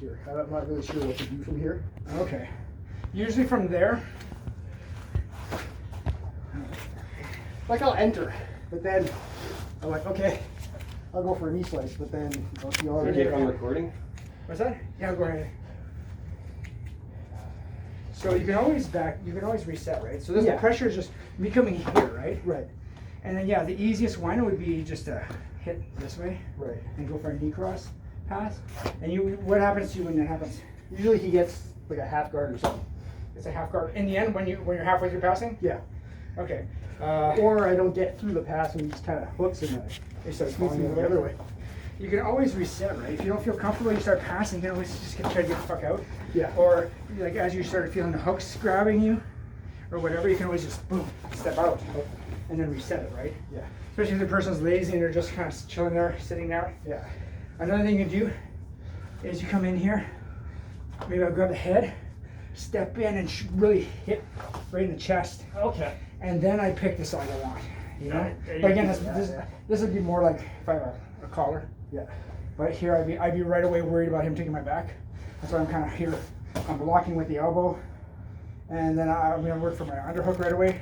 here. I'm not really sure what to do from here. Okay. Usually from there, Like I'll enter, but then I'm like, okay, I'll go for a knee slice, but then you already. I'm recording. what's that? Yeah, go ahead. So you can always reset, right? So this the pressure is just me coming here, right? Right. And then yeah, the easiest one would be just to hit this way. Right. And go for a knee cross pass. And what happens to you when that happens? Usually he gets like a half guard or something. It's a half guard. In the end, when you're halfway through passing? Yeah. Okay. Or I don't get through the pass and he just kind of hooks and It starts swings falling me the other way. You can always reset, right? If you don't feel comfortable, you start passing, you can always just try to get the fuck out. Yeah. Or like as you start feeling the hooks grabbing you or whatever, you can always just boom, step out and then reset it, right? Yeah. Especially if the person's lazy and they're just kind of chilling there, sitting there. Yeah. Another thing you can do is you come in here, maybe I'll grab the head, step in and really hit right in the chest. Okay. And then I pick the side I want, you know? Yeah, But again, yeah. this would be more like if I have a collar. Yeah. But here I'd be right away worried about him taking my back. That's why I'm kind of here. I'm blocking with the elbow. And then I'm going to work for my underhook right away.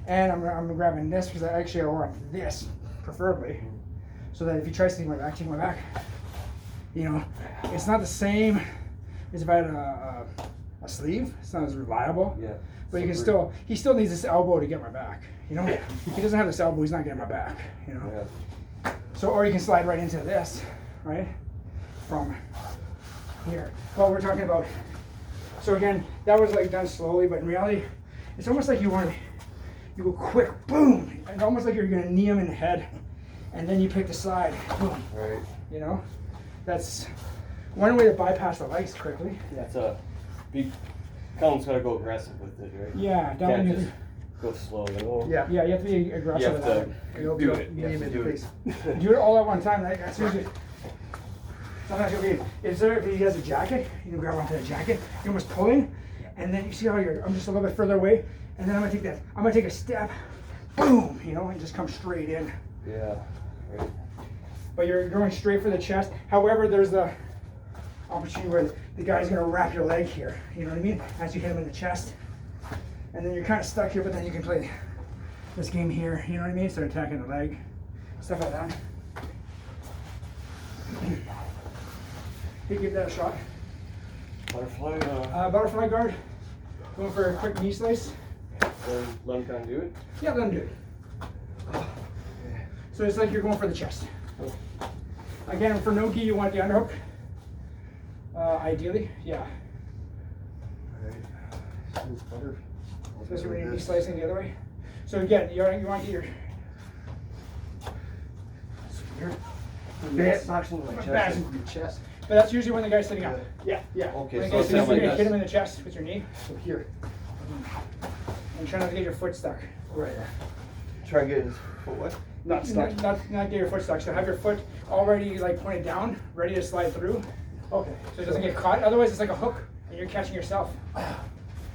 And I'm grabbing this because I want this, preferably. So that if he tries to take my back. You know, it's not the same as if I had a sleeve. It's not as reliable. Yeah. But he still needs this elbow to get my back. You know, if he doesn't have this elbow, he's not getting my back. You know. Yeah. So, or you can slide right into this, right? From here. Well, we're talking about. So again, that was like done slowly, but in reality, it's almost like you go quick, boom, and almost like you're gonna knee him in the head, and then you pick the side, boom. Right. You know, that's one way to bypass the legs quickly. That's a big. Colin's gotta go aggressive with it, right? Yeah, You can't you just go slow, you know? Yeah. yeah, you have to be You aggressive have with to that. You'll do be it. knee You have him to in do the it. face. Do it all at one time. Right? That's usually. Sometimes you'll be. If he has a jacket, you can grab onto the jacket. You're almost pulling, and then you see how I'm just a little bit further away, and then I'm gonna take that. I'm gonna take a step, boom, you know, and just come straight in. Yeah. Right. But you're going straight for the chest. However, there's the opportunity where the guy's gonna wrap your leg here. You know what I mean? As you hit him in the chest, and then you're kind of stuck here. But then you can play this game here. You know what I mean? Start attacking the leg, stuff like that. You give that a shot. Butterfly. Butterfly guard. Going for a quick knee slice. Let him kind of do it. Yeah, let him do it. So it's like you're going for the chest. Again, for no gi, you want the underhook. Ideally, yeah. Especially when you're knee slicing the other way. So again, you want to get your Boxing with my back chest. into the chest. But that's usually when the guy's sitting up. Yeah. Yeah. Okay, When the so guy's it's sitting not up, like you hit him this. in the chest with your knee. So here. And try not to get your foot stuck. Right. Try and get his foot what? Not stuck. Not get your foot stuck. So have your foot already like pointed down, ready to slide through, Okay. so it doesn't get caught. Otherwise, it's like a hook, and you're catching yourself.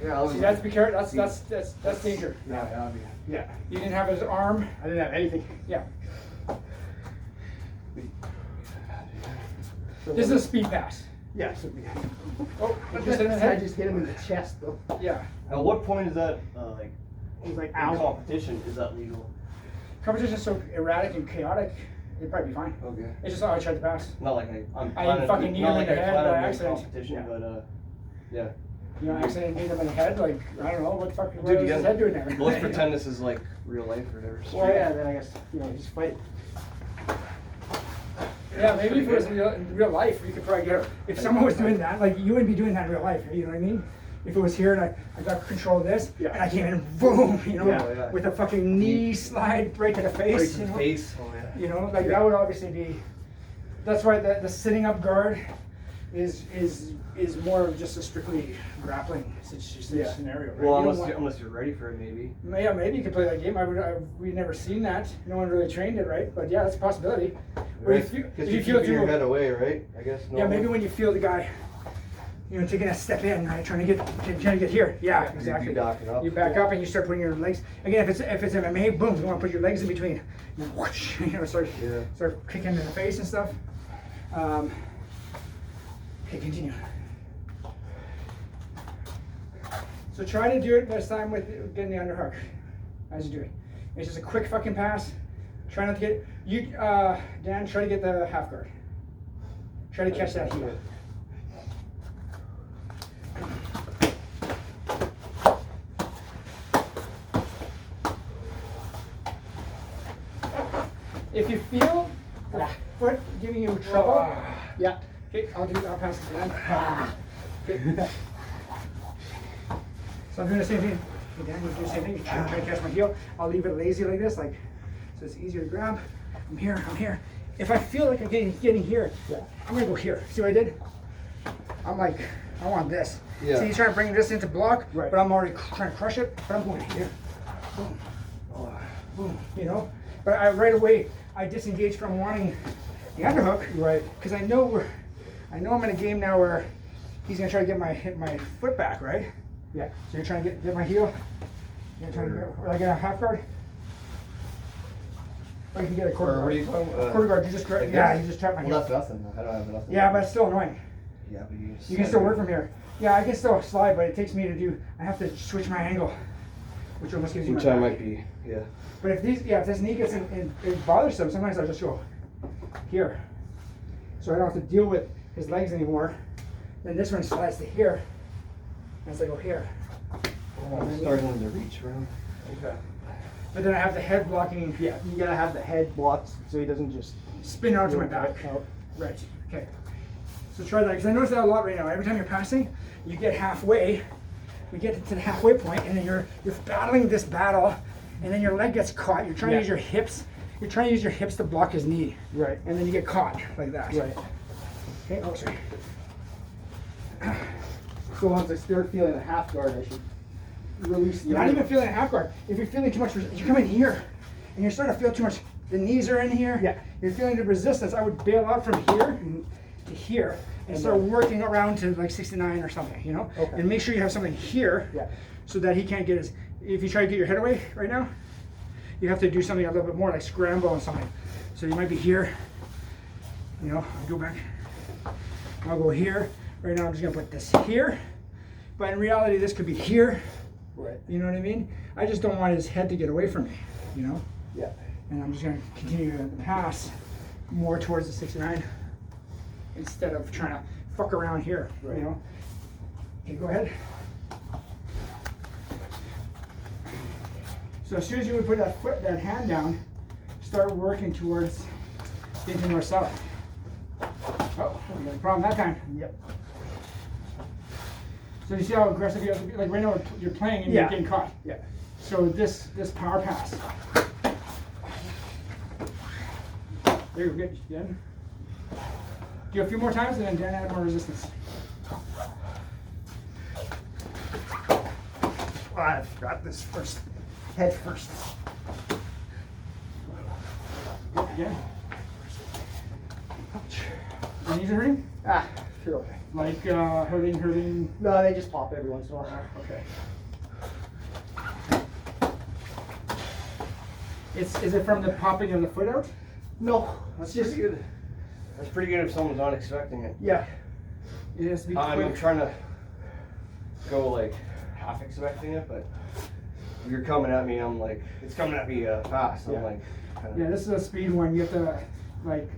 Yeah, I was. See, that's be careful. That's danger. Yeah. You didn't have his arm. I didn't have anything. Yeah. This is a speed pass. Yeah. So Oh, you just hit him in the I head. just hit him in the chest though. Yeah. At what point is that like He's like, in ow. competition? Is that legal? Competition is so erratic and chaotic. You'd probably be fine. Okay. It's just how I tried to pass. Not like I'm I planning. fucking need not him like in the I head plan by on doing accident. competition, Yeah. but yeah. You know, accidentally hit him in the head. Like I don't know what the fuck. What Dude, was you his guys, head doing there? let's pretend this is like real life or whatever. Well, yeah. Then I guess he's fighting. Yeah, maybe if it was in real life, you could probably get it. If someone was doing that, like you wouldn't be doing that in real life, you know what I mean? If it was here and I got control of this, Yeah. and I came in and boom, you know, Yeah. with a fucking knee slide right to the face, Right to you the know? face. Oh yeah. You know, like that would obviously be. That's why the sitting up guard is more of just a strictly grappling scenario. Right? Well, You don't want- unless you're ready for it, maybe. Yeah, maybe you could play that game. We've never seen that. No one really trained it, right? But yeah, that's a possibility. Where Right. if you Because feel you're keeping your through- head away, right? I guess. Yeah, maybe when you feel the guy, you know, taking a step in, right, trying to get here. Yeah, exactly. You back it up. You back up and you start putting your legs. Again, if it's MMA, boom, you want to put your legs in between. And whoosh, you know, start kicking in the face and stuff. Okay, continue. So try to do it this time with getting the underhook as you do it. It's just a quick fucking pass. Try not to get you, Dan. Try to get the half guard. Try to catch that heel. If you feel the foot giving you trouble, Yeah. okay, I'll pass it to Dan. Okay. So I'm doing the same thing. Okay, Dan, you do the same thing. You try to catch my heel. I'll leave it lazy like this, like so it's easier to grab. I'm here. I'm here. If I feel like I'm getting here, I'm gonna go here. See what I did? I'm like, I want this. Yeah. See, he's trying to bring this into block, Right. but I'm already trying to crush it. But I'm going here. Boom. Boom. You know. But I right away I disengage from wanting the underhook. Right. Because I know I'm in a game now where he's gonna try to get my foot back, right? Yeah. So you're trying to get my heel. You're trying to get a half guard. Or you can get a quarter Or what do you guard. call Quarter guard. You just like yeah, this? you just trap my heel. Well, that's nothing. I don't have nothing. Yeah, but it's still annoying. Yeah, but You can still work from here. Yeah, I can still slide, but it takes me to do. I have to switch my angle, which almost gives you Which my I back. might be. Yeah. But if this knee gets in bothersome, sometimes I just go here, so I don't have to deal with his legs anymore. Then this one slides to here, as I go here. Oh, I'm starting to reach, bro. Okay. But then I have the head blocking, Yeah, you gotta have the head blocked so he doesn't just spin onto my back. out. Right. Okay. So try that, because I notice that a lot right now. Every time you're passing, you get halfway. We get to the halfway point, and then you're battling this battle, and then your leg gets caught. You're trying to use your hips. You're trying to use your hips to block his knee. Right. And then you get caught like that. Right. Okay. Oh, sorry. So once I start feeling a half guard, I should release the You're not even feeling a half guard. If you're feeling too much, you come in here, and you're starting to feel too much. The knees are in here. Yeah. You're feeling the resistance. I would bail out from here to here and start working around to like 69 or something, you know? Okay. And make sure you have something here Yeah. so that he can't get his, if you try to get your head away right now, you have to do something a little bit more like scramble and something. So you might be here, you know, go back. I'll go here. Right now I'm just gonna put this here. But in reality, this could be here. Right. You know what I mean? I just don't want his head to get away from me, you know? Yeah. And I'm just gonna continue to pass more towards the 69 instead of trying to fuck around here, Right. you know? Okay, go ahead. So as soon as you would put that hand down, start working towards getting more south. Oh, we got a problem that time. Yep. So you see how aggressive you have to be? Like right now you're playing and Yeah. you're getting caught. Yeah. So this power pass. There you go, good. Again. Do a few more times and then Dan add more resistance. I've got this first. Head first. Good, again. Your knees are hurting? Ah, feel okay. Like hurting. No, they just pop every once in a while. Okay. Is it from the popping of the foot out? No, That's it's just pretty good. That's pretty good if someone's not expecting it. yeah. It has to be I'm quick. trying to go like half expecting it, but if you're coming at me, I'm like, it's coming at me fast. Yeah. I'm like, kinda, Yeah, this is a speed one. You have to like,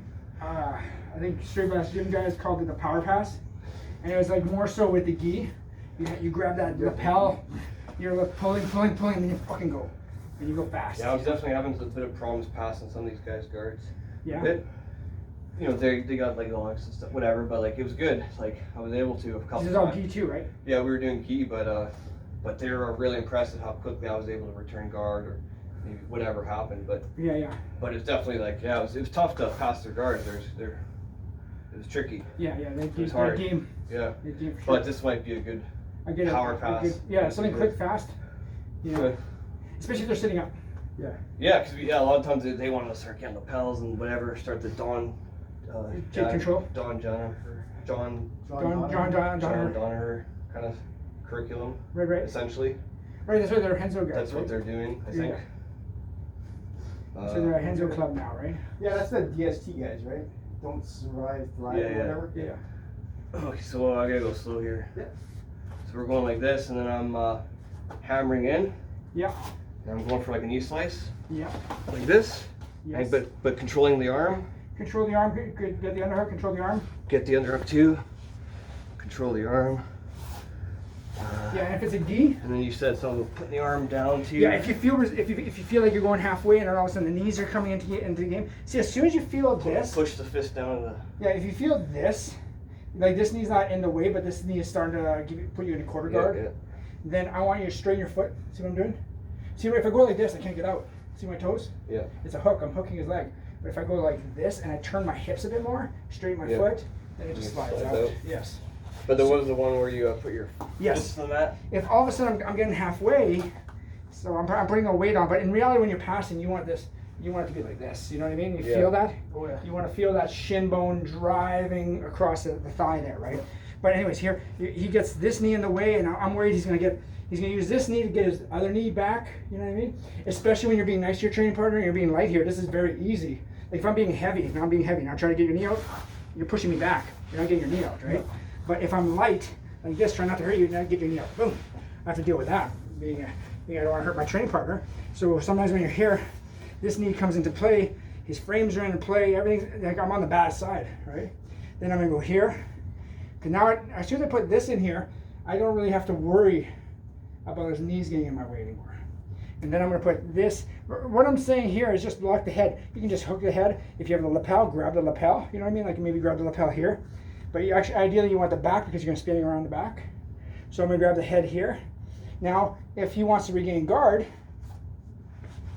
I think straight bass gym guys called it the power pass, and it was like more so with the gi. You grab that lapel, you're like pulling, and then you fucking go, and you go fast. Yeah, I was definitely having a bit of problems passing some of these guys' guards. Yeah. But, you know, they got like locks and stuff, whatever. But like it was good. Like I was able to a couple. This is all times. gi too, right? Yeah, we were doing gi, but they were really impressed at how quickly I was able to return guard or maybe whatever happened. But Yeah. it's definitely like it was tough to pass their guards. It was tricky. Yeah. They was hard. game. Yeah. They game for sure. But this might be a good. I get it. power I pass. get- yeah, something Good. quick, fast. You know, Good. especially if they're sitting up. Yeah. Yeah, because a lot of times they want to start getting lapels and whatever. Start the Don. Take control. John John. Donner kind of curriculum, Right. essentially. Right. That's why they're Henzo guys. That's what right? they're doing, I think. So they're a Henzo club now, right? Yeah, that's the DST guys, right? Don't survive, thrive, Yeah, or yeah. whatever. Yeah. Okay, so I gotta go slow here. Yeah. So we're going like this, and then I'm hammering in. Yeah. And I'm going for like a knee slice, Yeah. like this. Yes. And, but controlling the arm. Control the arm. Good. Get the underhook. Control the arm. Get the underhook too. Control the arm. Yeah. And if it's a gi. And then you said something about putting the arm down too. Yeah. If you feel like you're going halfway, and then all of a sudden the knees are coming into the game. See, as soon as you feel this. Push the fist down to the. Yeah. If you feel this, like this knee's not in the way, but this knee is starting to put you in a quarter guard. Yeah. Then I want you to straighten your foot. See what I'm doing? See, if I go like this, I can't get out. See my toes? Yeah. It's a hook. I'm hooking his leg. But if I go like this and I turn my hips a bit more, straighten my foot, then it just slides out. Yes. But there was the one where you put your Yes. fist on that. If all of a sudden I'm getting halfway, so I'm putting a weight on, but in reality when you're passing, you want this, you want it to be like this. You know what I mean? You feel that? Oh yeah. You want to feel that shin bone driving across the thigh there, right? But anyways, here he gets this knee in the way, and I'm worried he's gonna use this knee to get his other knee back. You know what I mean? Especially when you're being nice to your training partner and you're being light here. This is very easy. Like if I'm being heavy, now I'm trying to get your knee out, you're pushing me back. You're not getting your knee out, right? But if I'm light, like this, trying not to hurt you, not get your knee out. Boom. I have to deal with that. Being I don't want to hurt my training partner. So sometimes when you're here, this knee comes into play, his frames are into play, everything's like I'm on the bad side, right? Then I'm gonna go here. Cause now as soon as I put this in here, I don't really have to worry about his knees getting in my way anymore. And then I'm going to put this. What I'm saying here is just block the head. You can just hook the head. If you have the lapel, grab the lapel. You know what I mean? Like maybe grab the lapel here. But you actually, ideally, you want the back because you're going to spinning around the back. So I'm going to grab the head here. Now, if he wants to regain guard,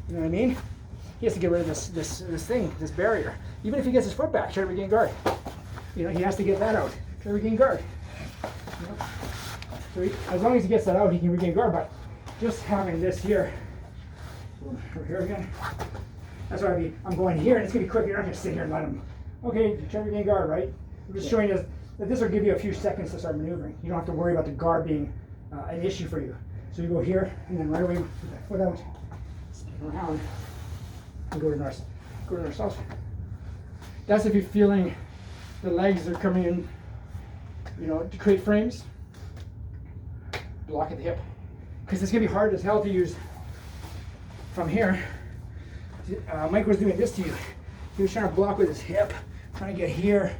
you know what I mean? He has to get rid of this thing, this barrier. Even if he gets his foot back, try to regain guard. You know, he has to get that out. Try to regain guard. You know? So as long as he gets that out, he can regain guard. But just having this here. Over here again. That's why I'm going here, and it's gonna be quick. You're not gonna sit here and let him. Okay, try to regain guard, right? I'm just showing you that this will give you a few seconds to start maneuvering. You don't have to worry about the guard being an issue for you. So you go here, and then right away with that foot out, spin around, and go to north south. That's if you're feeling the legs are coming in, you know, to create frames. Block at the hip, because it's gonna be hard as hell to use. From here, Mike was doing this to you. He was trying to block with his hip, trying to get here,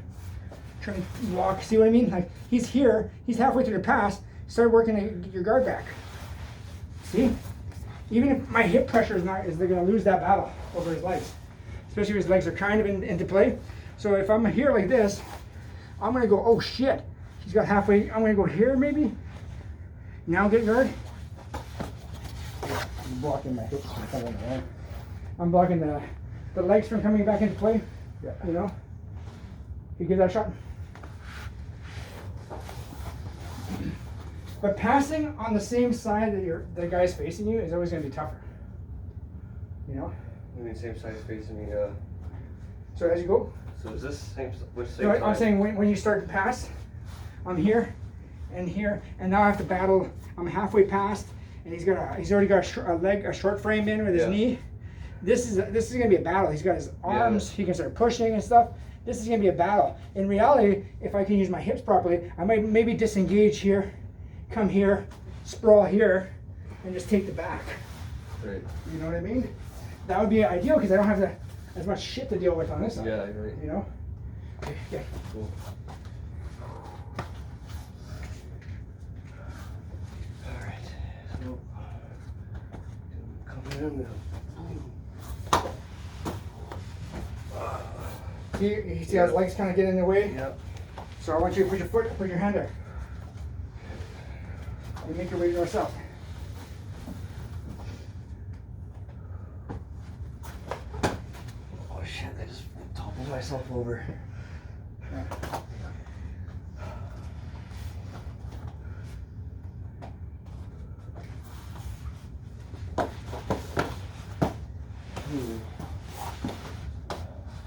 trying to block. See what I mean? Like he's here, he's halfway through the pass. Start working to get your guard back. See? Even if my hip pressure is they're going to lose that battle over his legs, especially if his legs are kind of into play. So if I'm here like this, I'm going to go, oh shit, he's got halfway. I'm going to go here maybe. Now get guard. I'm blocking my hips from coming around. I'm blocking the legs from coming back into play. Yeah. You know? You give that a shot. But passing on the same side that the guy's facing you is always going to be tougher. You know? I mean, same side facing me. So as you go. So is this which same No, side? I'm saying when you start to pass, I'm here, and now I have to battle. I'm halfway past, and he's already got a short frame in with his knee. This is gonna be a battle. He's got his arms. He can start pushing and stuff. This is gonna be a battle. In reality, if I can use my hips properly, I might maybe disengage here, come here, sprawl here, and just take the back. Right. You know what I mean? That would be ideal because I don't have as much shit to deal with on this side. Yeah, you're right. You know? Okay. Cool. Alright. So coming in. You see how his legs kind of get in the way? Yep. So I want you to put your hand there. And make your way to yourself. Oh shit, I just toppled myself over. Yeah.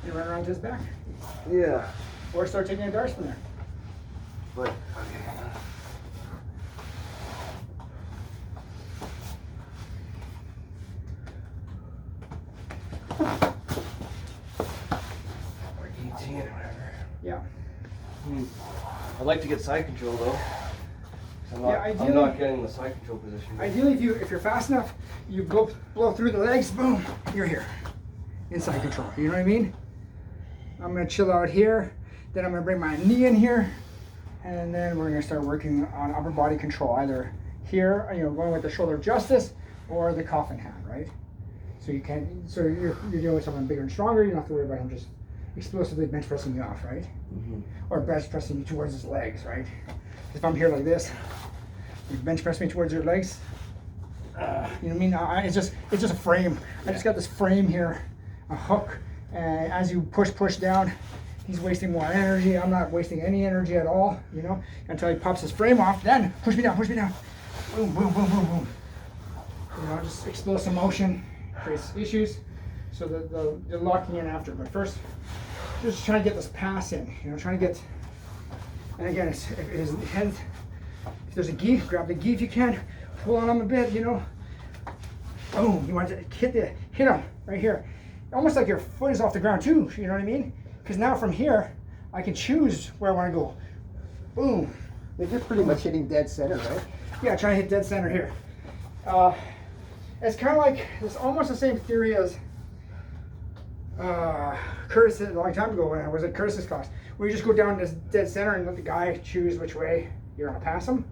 You run around to his back? Yeah. Or start taking a darts from there. But, okay. Or 18 or whatever. Yeah. I'd like to get side control though. I'm not, Yeah, I'm ideally- not getting the side control position. Ideally, if you're fast enough, you blow through the legs, boom, you're here. Inside control, you know what I mean? I'm gonna chill out here, then I'm gonna bring my knee in here, and then we're gonna start working on upper body control, either here, going with the shoulder of justice, or the coffin hand, right? So you're dealing with someone bigger and stronger, you don't have to worry about him just explosively bench pressing you off, right? Mm-hmm. Or bench pressing you towards his legs, right? If I'm here like this, you bench press me towards your legs. You know what I mean? It's just a frame. I just got this frame here, a hook, and as you push down, he's wasting more energy. I'm not wasting any energy at all, until he pops his frame off. Then push me down. Boom, boom, boom, boom, boom. Just explosive motion creates issues. So the locking in after. But first, just trying to get this pass in. Trying to get. And again, if there's a gi, grab the gi if you can. Pull on him a bit. Boom. You want to hit him right here. Almost like your foot is off the ground too. You know what I mean? Because now from here, I can choose where I want to go. Boom. They're just pretty much hitting dead center, right? Yeah, trying to hit dead center here. It's kind of like, it's almost the same theory as Curtis a long time ago when I was at Curtis's class, where you just go down to dead center and let the guy choose which way you're going to pass him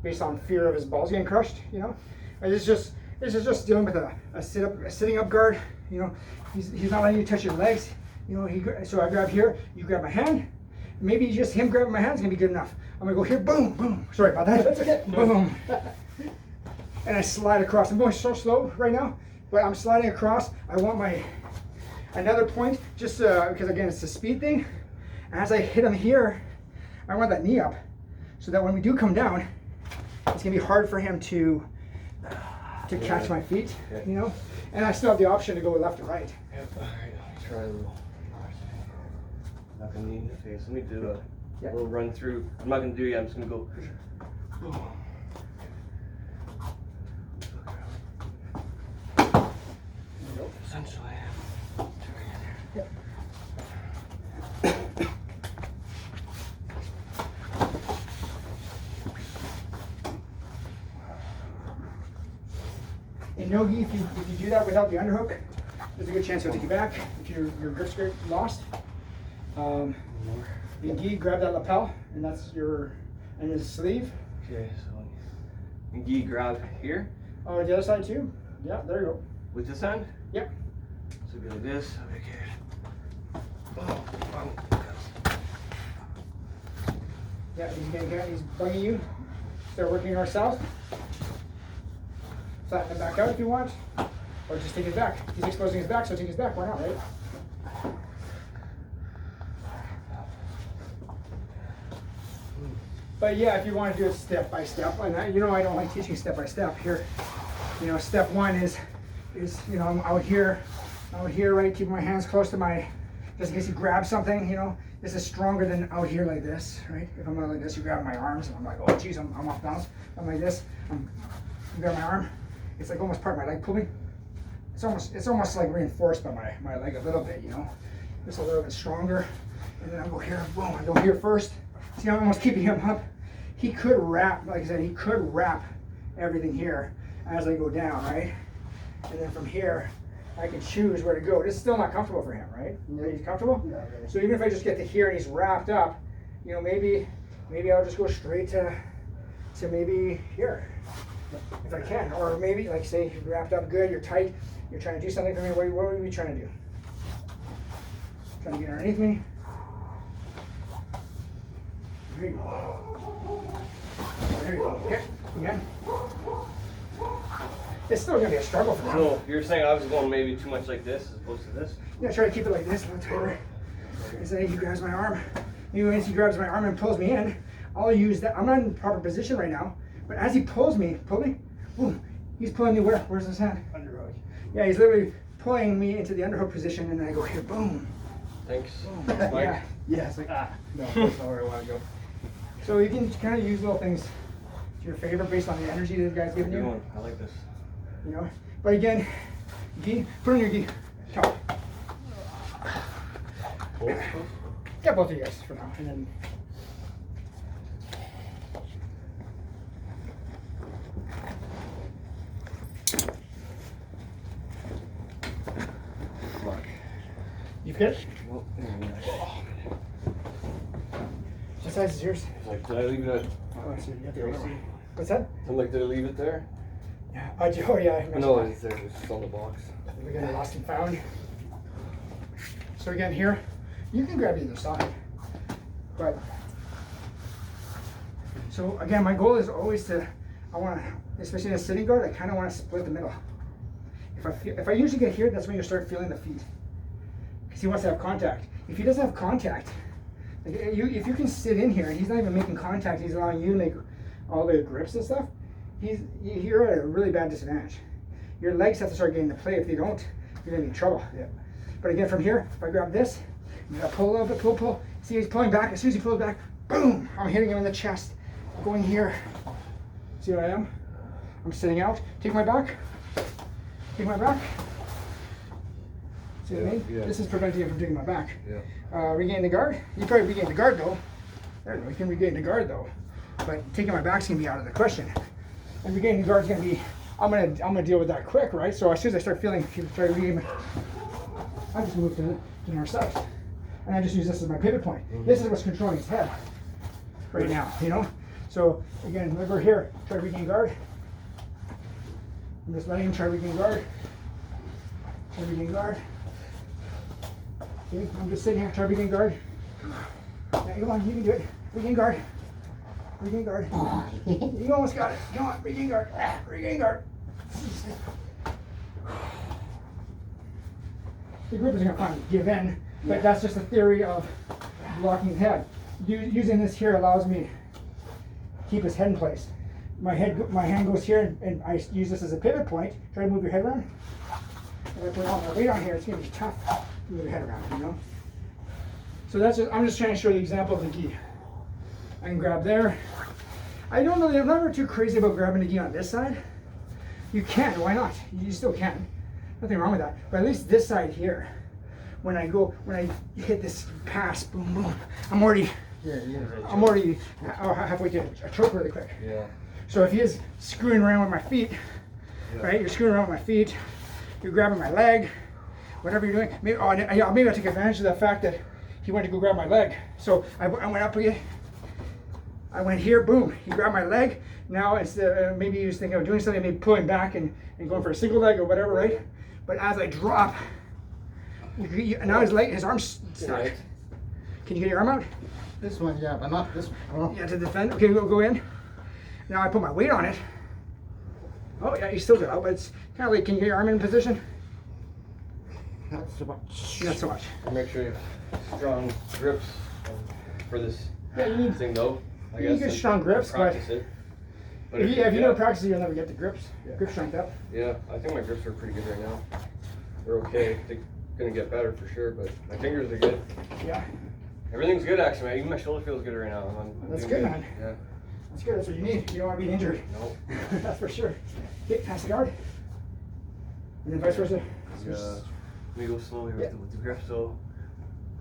based on fear of his balls getting crushed, And it's just dealing with a sitting up guard, He's not letting you touch your legs, so I grab here, you grab my hand. Maybe just him grabbing my hand is going to be good enough. I'm going to go here, boom, boom. Sorry about that. That's okay. Boom. And I slide across. I'm going so slow right now, but I'm sliding across. I want another point, just because again, it's a speed thing. As I hit him here, I want that knee up, so that when we do come down, it's going to be hard for him to catch my feet, And I still have the option to go left or right. Yep. All right. Let me try a little. Not gonna need the face. Let me do a little run through. I'm not gonna do it yet. I'm just gonna go. Essentially. Yep. In no-gi, if you do that without the underhook, there's a good chance he'll take you back if your grip skirt lost. The gi, grab that lapel, and that's and his sleeve. Okay, so gi grab here. Oh, the other side too. Yeah, there you go. With this hand? Yep. So go like this. Okay. Yeah, he's bugging you. Start working ourselves. Flatten it back out if you want, or just take his back. He's exposing his back, so take his back. Why not, right? But yeah, if you want to do it step by step, and I don't like teaching step by step here. Step one is I'm out here, right, keeping my hands close to just in case you grab something, this is stronger than out here like this, right? If I'm like this, you grab my arms, and I'm like, oh geez, I'm off balance. I'm like this, you grab my arm, it's like almost part of my leg pulling. It's almost like reinforced by my leg a little bit, Just a little bit stronger, and then I go here, boom, I go here first. See, I'm almost keeping him up. He could wrap, like I said, he could wrap everything here as I go down, right? And then from here, I can choose where to go. This is still not comfortable for him, right? He's comfortable? Yeah, really. So even if I just get to here and he's wrapped up, maybe I'll just go straight to maybe here, if I can. Or maybe, like say, you're wrapped up good, you're tight, you're trying to do something for me, what are we trying to do? Trying to get underneath me? There you go. There you go. Okay, again. It's still gonna be a struggle for him. So you're saying I was going maybe too much like this as opposed to this? Yeah, try to keep it like this, a little tighter. And say he grabs my arm. Maybe once he grabs my arm and pulls me in, I'll use that. I'm not in the proper position right now, but as he pull me, boom, he's pulling me where? Where's his hand? Underhook. Yeah, he's literally pulling me into the underhook position, and then I go here, boom. Thanks. Boom. Mike? Yeah. Yeah, it's like, no, that's not where I want to go. So you can kind of use little things to your favor based on the energy that the guy's giving Good you. one. I like this. But again, gi, put on your gi. Top. Both? Get both of you guys for now, and then get it? Well, What size is yours? like, did I leave it at? Oh, I see. You have the other one. What's that? I'm like, did I leave it there? Yeah. Oh, yeah. I mentioned No, that. it's there. It's just on the box. We're getting lost and found. So again, here, you can grab either side, but so again, my goal is always to, I want to, especially in a sitting guard, I kind of want to split the middle. If I usually get here, that's when you start feeling the feet, because he wants to have contact. If he doesn't have contact, like if you can sit in here and he's not even making contact, he's allowing you to make all the grips and stuff, you're at a really bad disadvantage. Your legs have to start getting to play. If they don't, you're gonna be in trouble. Yeah. But again, from here, if I grab this, I'm gonna pull a little bit, pull. See, he's pulling back. As soon as he pulls back, boom! I'm hitting him in the chest. Going here. See what I am? I'm sitting out. Take my back. Take my back. See what I mean? Yeah. This is preventing him from taking my back. Yeah. Regain the guard. You probably regain the guard though. There we go. You can regain the guard though. But taking my back's gonna be out of the question. And regaining the guard's gonna be. I'm gonna deal with that quick, right? So as soon as I start feeling, if you try to regain, I just move to the north side, and I just use this as my pivot point. This is what's controlling his head right now, you know. So again, over here, try to regain guard. I'm just letting him try to regain guard. Try to regain guard. Okay, I'm just sitting here, try to regain guard. Yeah, come on, you can do it. Regain guard. Regain guard. You almost got it. Come on, regain guard. Regain guard. The grip is going to finally give in, but that's just a theory of blocking the head. Using this here allows me to keep his head in place. My hand goes here, and I use this as a pivot point. Try to move your head around. If I put all my weight on here, it's going to be tough to move your head around, you know? So I'm just trying to show you the example of the gi. I can grab there. I'm never too crazy about grabbing the gi on this side. You can, why not? You still can. Nothing wrong with that. But at least this side here, when I hit this pass, boom, boom, I'm already halfway to a choke really quick. Yeah. So if he is screwing around with my feet, right? You're screwing around with my feet, you're grabbing my leg, whatever you're doing. Maybe I'll take advantage of the fact that he went to go grab my leg. So I went up again. I went here, boom, he grabbed my leg. Now instead, maybe he was thinking of doing something, maybe pulling back and going for a single leg or whatever, right? But as I drop, now his arm's stuck. Right. Can you get your arm out? This one, yeah, but not this one. Yeah, to defend. Okay, go in. Now I put my weight on it. Oh yeah, you still got out, but it's kind of like, can you get your arm in position? Not so much. Not so much. Make sure you have strong grips for this Yeah, you need. thing though. I You guess get and strong grips, but practice it. But if you never practice it, you'll never get the grip strength up. Yeah, I think my grips are pretty good right now. They're okay. They're gonna get better for sure, but my fingers are good. Yeah, Everything's good actually, man. Even my shoulder feels good right now. I'm That's doing good, man. Yeah. that's good. That's what you need. You don't want to be injured. No. That's for sure. Okay, pass the guard. And then vice versa. Yeah. Let me go slowly Yeah. with the grip. So,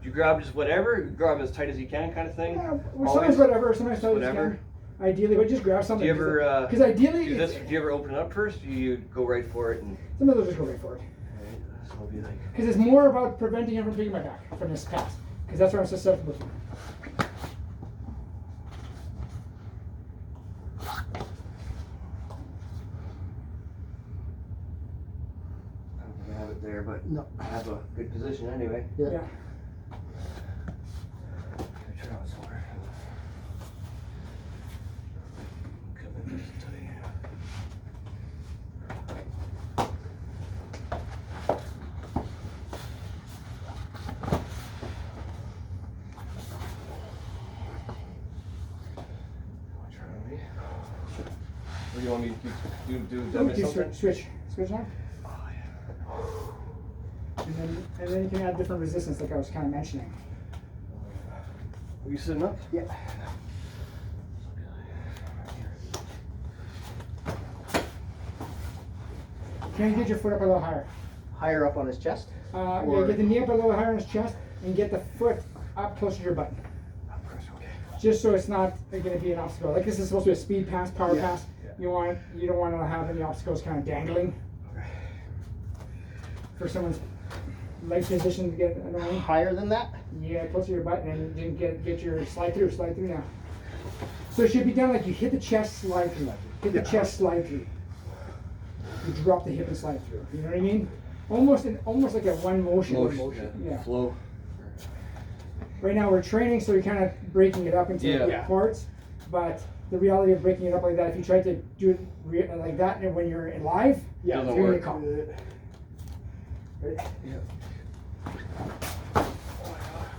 you grab just whatever, you grab as tight as you can, kind of thing. Yeah, well, sometimes whatever, sometimes whatever. Ideally, but just grab something. Do you ever Because ideally, do you ever open it up first? Or you go right for it and. sometimes I'll just go right for it. So it'll be like. Because it's more about preventing him from taking my back from this pass. Because that's where I'm susceptible to. I don't think I have it there, but No. I have a good position anyway. Yeah. Yeah. Turn on somewhere. Come in just tight. Turn on me. What do you want me to keep do? Let me Miss do something? switch on. Oh yeah. And then you can add different resistance, like I was kind of mentioning. Are you sitting up? Yeah. Can you get your foot up a little higher? Higher up on his chest? Yeah, Or- get the knee up a little higher on his chest, and get the foot up closer to your butt. Of course, okay. Just so it's not going to be an obstacle. Like this is supposed to be a speed pass, power Yeah. pass. Yeah. You don't want to have any obstacles kind of dangling Okay. for someone's leg position to get annoying. Higher than that? Yeah, closer to your butt, and then get your slide through now. So it should be done like you hit the chest, slide through. Hit the chest, slide through. You drop the hip and slide through. You know what I mean? Almost like a one motion. Yeah. Flow. Right now we're training, so you're kind of breaking it up into parts. But the reality of breaking it up like that, if you try to do it like that when you're in live, Doesn't you're work. gonna come.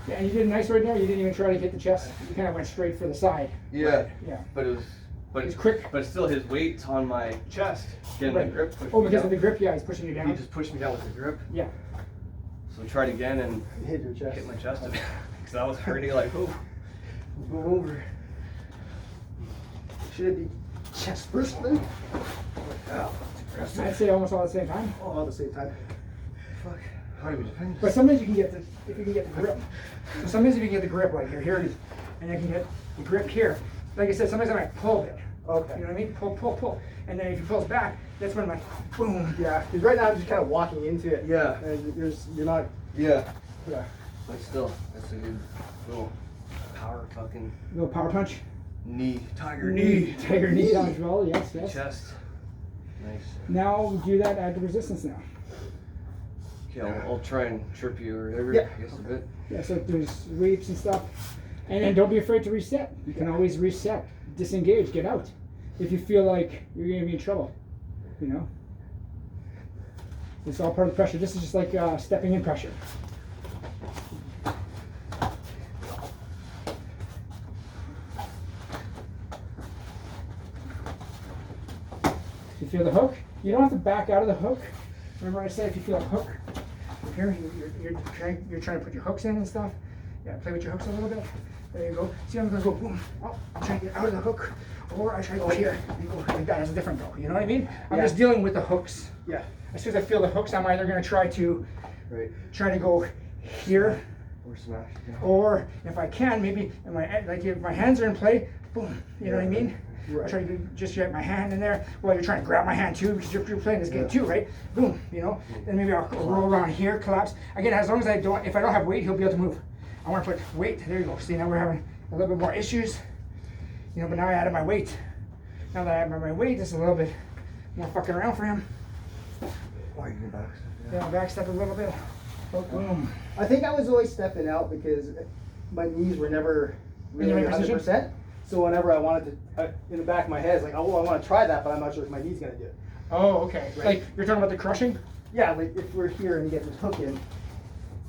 Yeah, and you did nice right there. You didn't even try to hit the chest. You kind of went straight for the side. Yeah. Yeah. But it was. But It's quick. But still, his weight's on my chest. Getting Right. the grip. pushed Oh, me because down. of the grip, yeah, he's pushing you down. He just pushed me down with the grip. Yeah. So I tried again and Hit your chest. hit my chest a bit because I was hurting. Like, oh, move over. Should it be chest first then? Ow. I'd say almost all at the same time. All at the same time. Fuck. How do we defend? But sometimes you can get if you can get the grip. So sometimes if you get the grip, like here it is, and you can get the grip here. Like I said, sometimes I might pull it. Okay. You know what I mean? Pull. And then if he pulls back, that's when my boom. Yeah, because right now I'm just kind of walking into it. Yeah. And you're not. Yeah. Yeah. But still, that's a good little power fucking Little power punch. knee. Tiger knee. Tiger knee down as well. Yes. Chest. Nice. Now do that at the resistance now. Okay, I'll try and trip you or whatever. Yeah. I guess a bit. Yeah. So there's sweeps and stuff. And then don't be afraid to reset. You can always reset. Disengage. Get out. If you feel like you're going to be in trouble, you know. It's all part of the pressure. This is just like stepping in pressure. You feel the hook? You don't have to back out of the hook. Remember I said if you feel a hook here, you're trying to put your hooks in and stuff. Yeah, play with your hooks a little bit. There you go. See, I'm gonna go boom. Oh, I'm trying to get out of the hook, or I try to go here and go like that. It's a different go. You know what I mean? I'm just dealing with the hooks. Yeah. As soon as I feel the hooks, I'm either gonna try to go here, Or smash. Yeah. or if I can, maybe if my hands are in play, boom. You know what I mean? Right. I try to just get my hand in there. Well, you're trying to grab my hand too because you're playing this game too, right? Boom, you know. Then maybe I'll roll around here, collapse. Again, as long as if I don't have weight, he'll be able to move. I want to put weight. There you go. See, now we're having a little bit more issues. You know, but now I added my weight. Now that I have my weight, it's a little bit more fucking around for him. Or you can back. Yeah, backstep a little bit. Oh, boom. I think I was always stepping out because my knees were never In the really right position? 100%. So whenever I wanted to, in the back of my head, it's like, oh, I want to try that, but I'm not sure if my knee's gonna do it. Oh, okay. Right. Like you're talking about the crushing? Yeah, like if we're here and you get this hook in,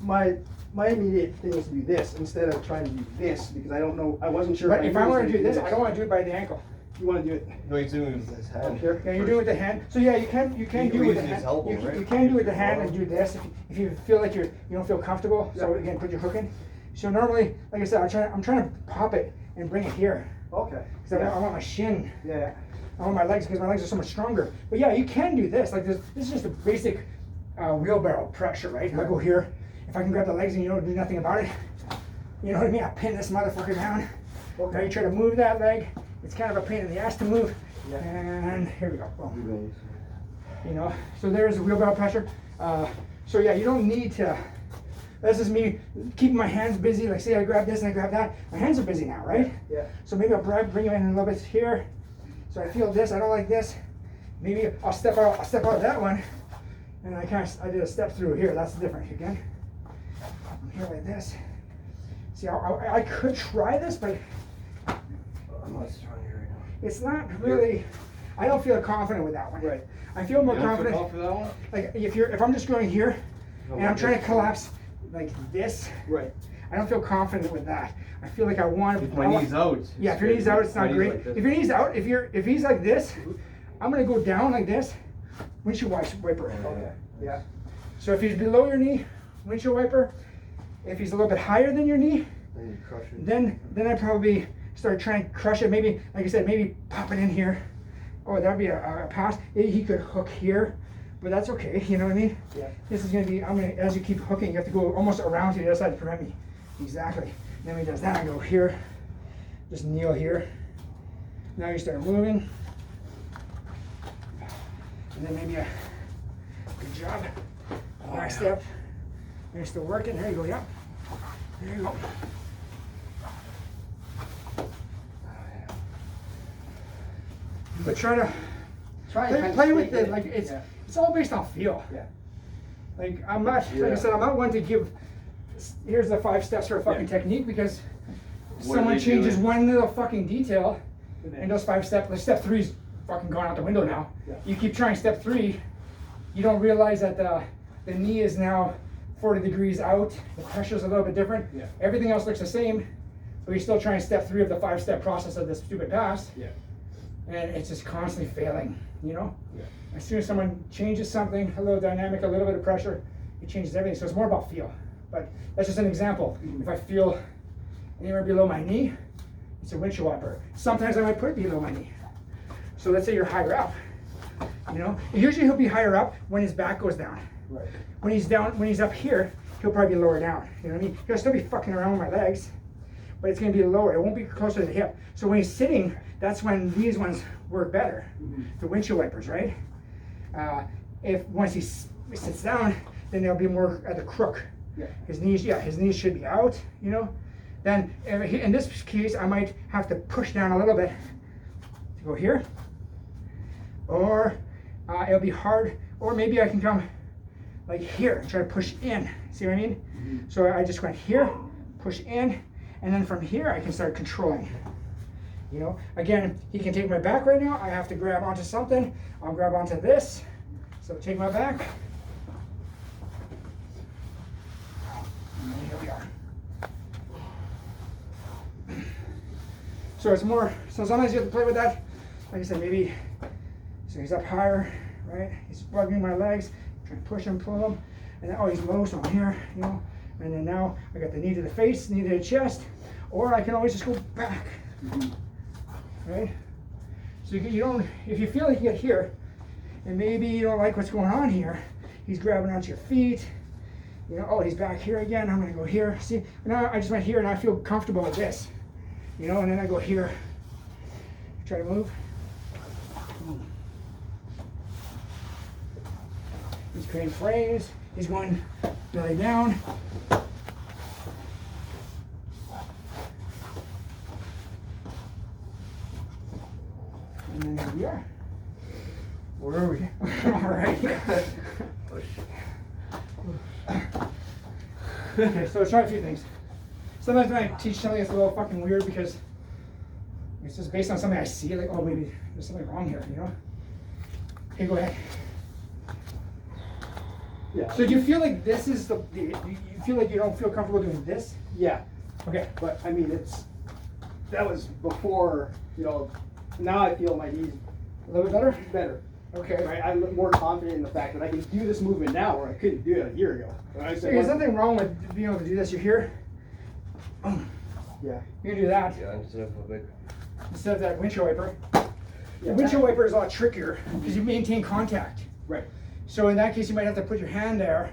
my immediate thing is to do this instead of trying to do this because I don't know, I wasn't sure. But if I knew it was want to gonna do this, I don't want to do it by the ankle. You want to do it No, he's doing his hand. here? Yeah, you're doing it with the hand. So yeah, you can do it with the using his hand. elbow, You right? can do it with the hand and do this if you feel like you don't feel comfortable. So Yeah. again, put your hook in. So normally, like I said, I'm trying to pop it and bring it here Okay. because I want my shin. Yeah. I want my legs because my legs are so much stronger. But yeah, you can do this. Like this is just a basic wheelbarrow pressure, right? I go here. If I can grab the legs and you don't do nothing about it, you know what I mean? I pin this motherfucker down. Now you try to move that leg. It's kind of a pain in the ass to move. Yeah. And here we go. Boom. You know, so there's the wheelbarrow pressure. So yeah, you don't need to. This is me keeping my hands busy. Like say I grab this and I grab that. My hands are busy now, right? Yeah. So maybe I'll bring them in a little bit here. So I feel this. I don't like this. Maybe I'll step out. I'll step out of that one, and I did a step through here. That's the difference again. I'm here like this. See, I could try this, but I'm not strong here right now. it's not really. I don't feel confident with that one. Right. I feel more You don't feel confident. confident for that one? Like if I'm just going here and I'm trying to collapse like this, Right. I don't feel confident with that. I feel like I want If my knee's out. Yeah, if your knee's out, it's not great. Like If your knee's out, if he's like this, I'm gonna go down like this. Windshield wiper. Okay. Yeah. So if he's below your knee, windshield wiper. If he's a little bit higher than your knee, Then you crush it. then I probably start trying to crush it. Maybe, like I said, maybe pop it in here. Oh, that'd be a pass. He could hook here, but that's okay. You know what I mean? Yeah. This is gonna be. As you keep hooking, you have to go almost around to the other side to prevent me. Exactly. Then when he does that, I go here. Just kneel here. Now you start moving. And then maybe good job. Back step. You're still working. There you go. Yeah. There you go. But try to play with it. Like it's all based on feel. Yeah. Like I'm not, like I said, I'm not one to give. Here's the 5 steps for a fucking technique because someone changes one little fucking detail, and those 5 steps. Like step 3's fucking gone out the window now. Yeah. You keep trying step 3, you don't realize that the knee is now 40 degrees out. The pressure's a little bit different. Yeah. Everything else looks the same, but you're still trying step 3 of the 5-step process of this stupid pass. Yeah. And it's just constantly failing, you know? Yeah. As soon as someone changes something, a little dynamic, a little bit of pressure, it changes everything. So it's more about feel. But that's just an example. If I feel anywhere below my knee, it's a windshield wiper. Sometimes I might put it below my knee. So let's say you're higher up, you know? Usually he'll be higher up when his back goes down. Right. When he's down, when he's up here, he'll probably be lower down. You know what I mean? He'll still be fucking around with my legs, but it's gonna be lower. It won't be closer to the hip. So when he's sitting, that's when these ones work better. The windshield wipers, right? If once he sits down, then they'll be more at the crook. Yeah. His knees should be out, you know? Then in this case, I might have to push down a little bit to go here. Or it'll be hard, or maybe I can come like here and try to push in. See what I mean? So I just went here, push in, and then from here I can start controlling. You know, again, he can take my back right now. I have to grab onto something. I'll grab onto this. So take my back. And then here we are. So it's more, so sometimes you have to play with that. Like I said, maybe, so he's up higher, right? He's bugging my legs, trying to push him, pull him. And then, oh, he's low, so I'm here, you know. And then now I got the knee to the face, knee to the chest, or I can always just go back. Right? So you don't, if you feel like you get here, and maybe you don't like what's going on here, he's grabbing onto your feet, you know, oh, he's back here again, I'm gonna go here. See, now I just went here and I feel comfortable with this, you know, and then I go here, try to move. He's creating frames, he's going belly down. And then here we are. Where are we? All right. Okay, so let's try a few things. Sometimes when I teach something, it's a little fucking weird because it's just based on something I see, like, oh, maybe there's something wrong here, you know? Okay, go ahead. Yeah. So do you feel like this is you feel like you don't feel comfortable doing this? Yeah. Okay. But I mean, that was before, you know. Now I feel my knees A little bit better? better. Okay. Right? I'm more confident in the fact that I can do this movement now where I couldn't do it a year ago. There's nothing wrong with being able to do this. You're here. Yeah. You can do that Yeah, instead of a big. instead of that windshield wiper. Yeah. The windshield wiper is a lot trickier because you maintain contact. Right. So in that case, you might have to put your hand there,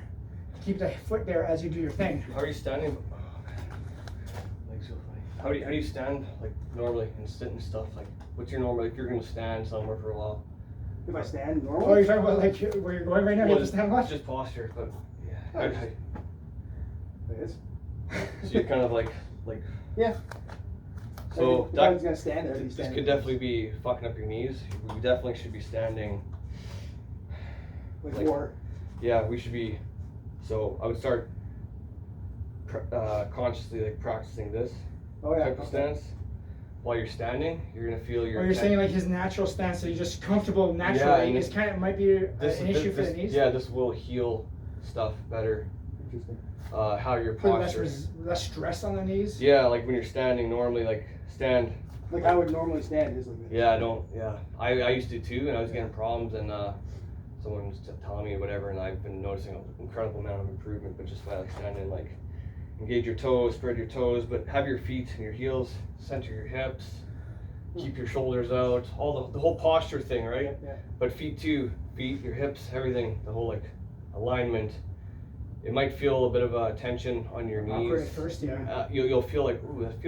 keep the foot there as you do your thing. How are you standing? Oh, man. Like so funny. How do you stand like normally and sit and stuff? Like, what's your normal? If you're gonna stand somewhere for a while. If I stand normal. Oh, you're talking about like where you're going right now? You have to stand it's much? just posture, but yeah. Oh. It is. So you're kind of like. Yeah. So if I was gonna stand there, I'd be this standing. could definitely be fucking up your knees. We definitely should be standing. Like like- more. Yeah, we should be. So I would start consciously like practicing this Oh yeah. type of stance. While you're standing, you're gonna feel your. Or you're saying like his natural stance, so you're just comfortable naturally. Yeah, and it's kind of might be this, an issue for the knees. Yeah, this will heal stuff better. Interesting. How your Put posture. less stress on the knees. Yeah, like when you're standing normally, like stand. Like I would normally stand is like this. Yeah, I don't. Yeah, I used to too, and I was getting problems, and someone was telling me whatever, and I've been noticing an incredible amount of improvement, but just by like standing, like engage your toes, spread your toes, but have your feet and your heels center your hips, keep your shoulders out, all the whole posture thing, right? Yeah. But feet too, your hips, everything, the whole like alignment. It might feel a bit of tension on your Awkward knees. at first, yeah. You'll feel like, ooh, that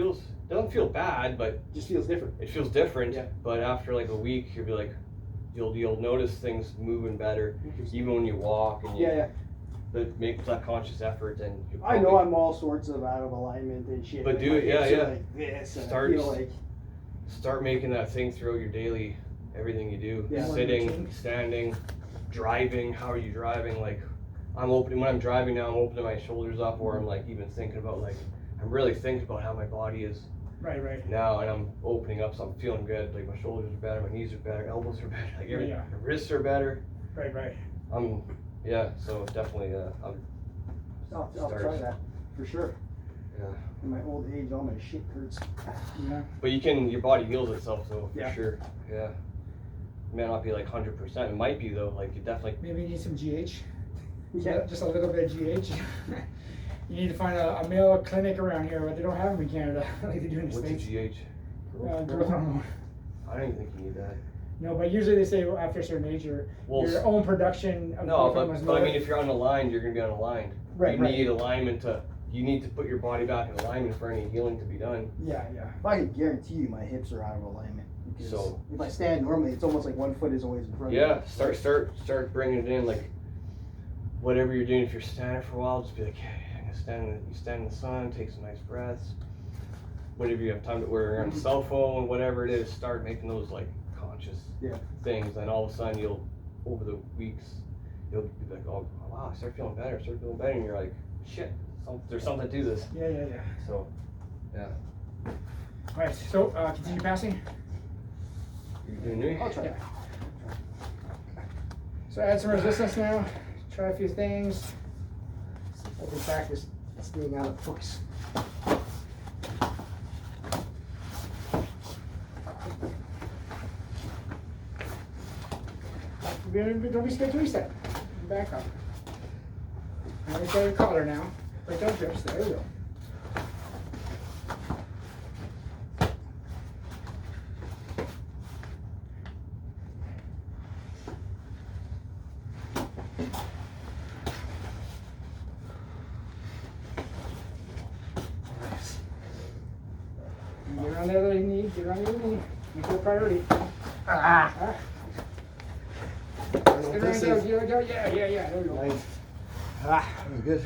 doesn't feel bad, but Just feels different. it feels different. Yeah. But after like a week, you'll be like, you'll notice things moving better, Interesting. even when you walk and you, Yeah, yeah. but make that conscious effort, and you I know I'm all sorts of out of alignment and shit. But like do my it, yeah, hips are yeah. Like this, and Start- I feel like start making that thing throughout your daily, everything you do, Yeah. sitting, standing, driving. How are you driving? Like, when I'm driving now, I'm opening my shoulders up, or I'm like even thinking about like, I'm really thinking about how my body is Right. now, and I'm opening up, so I'm feeling good. Like my shoulders are better, my knees are better, elbows are better, like everything. Yeah. My wrists are better. Right. Yeah, so definitely, I'll Start. try that for sure. yeah. In my old age, all my shit hurts. Yeah. But your body heals itself, though, for Yeah. sure. Yeah. It may not be like 100%. It might be though. Like you definitely. Maybe you need some GH. Yeah. Just a little bit of GH. You need to find a male clinic around here, but they don't have them in Canada like they do in the What's States. a GH? Growth hormone. I don't even think you need that. No, but usually they say after a certain age, your own production of No, growth hormone is but I lower. mean, if you're unaligned, you're gonna be unaligned. Right, You right. need alignment You need to put your body back in alignment for any healing to be done. Yeah. If I can guarantee you, my hips are out of alignment. Because So- if I stand normally, it's almost like one foot is always in front of me. Yeah, start bringing it in. Like whatever you're doing, if you're standing for a while, just be like, hey, I'm gonna you stand in the sun, take some nice breaths. Whatever you have time to, where you're on a cell phone, whatever it is, start making those like conscious things, and all of a sudden over the weeks, you'll be like, oh wow, I start feeling better, and you're like, shit, there's something to this. Yeah. So, yeah. All right. So continue passing. You're doing new? I'll try. Yeah. So add some resistance now. Try a few things. I can practice staying out of hooks. Don't be scared to reset. Back up. Now we got your collar now. Right down grips. There we go. Get on the other knee. Get on the other knee. Make it a priority. Ah. Get around, go. Yeah. There we go. Nice. That was good.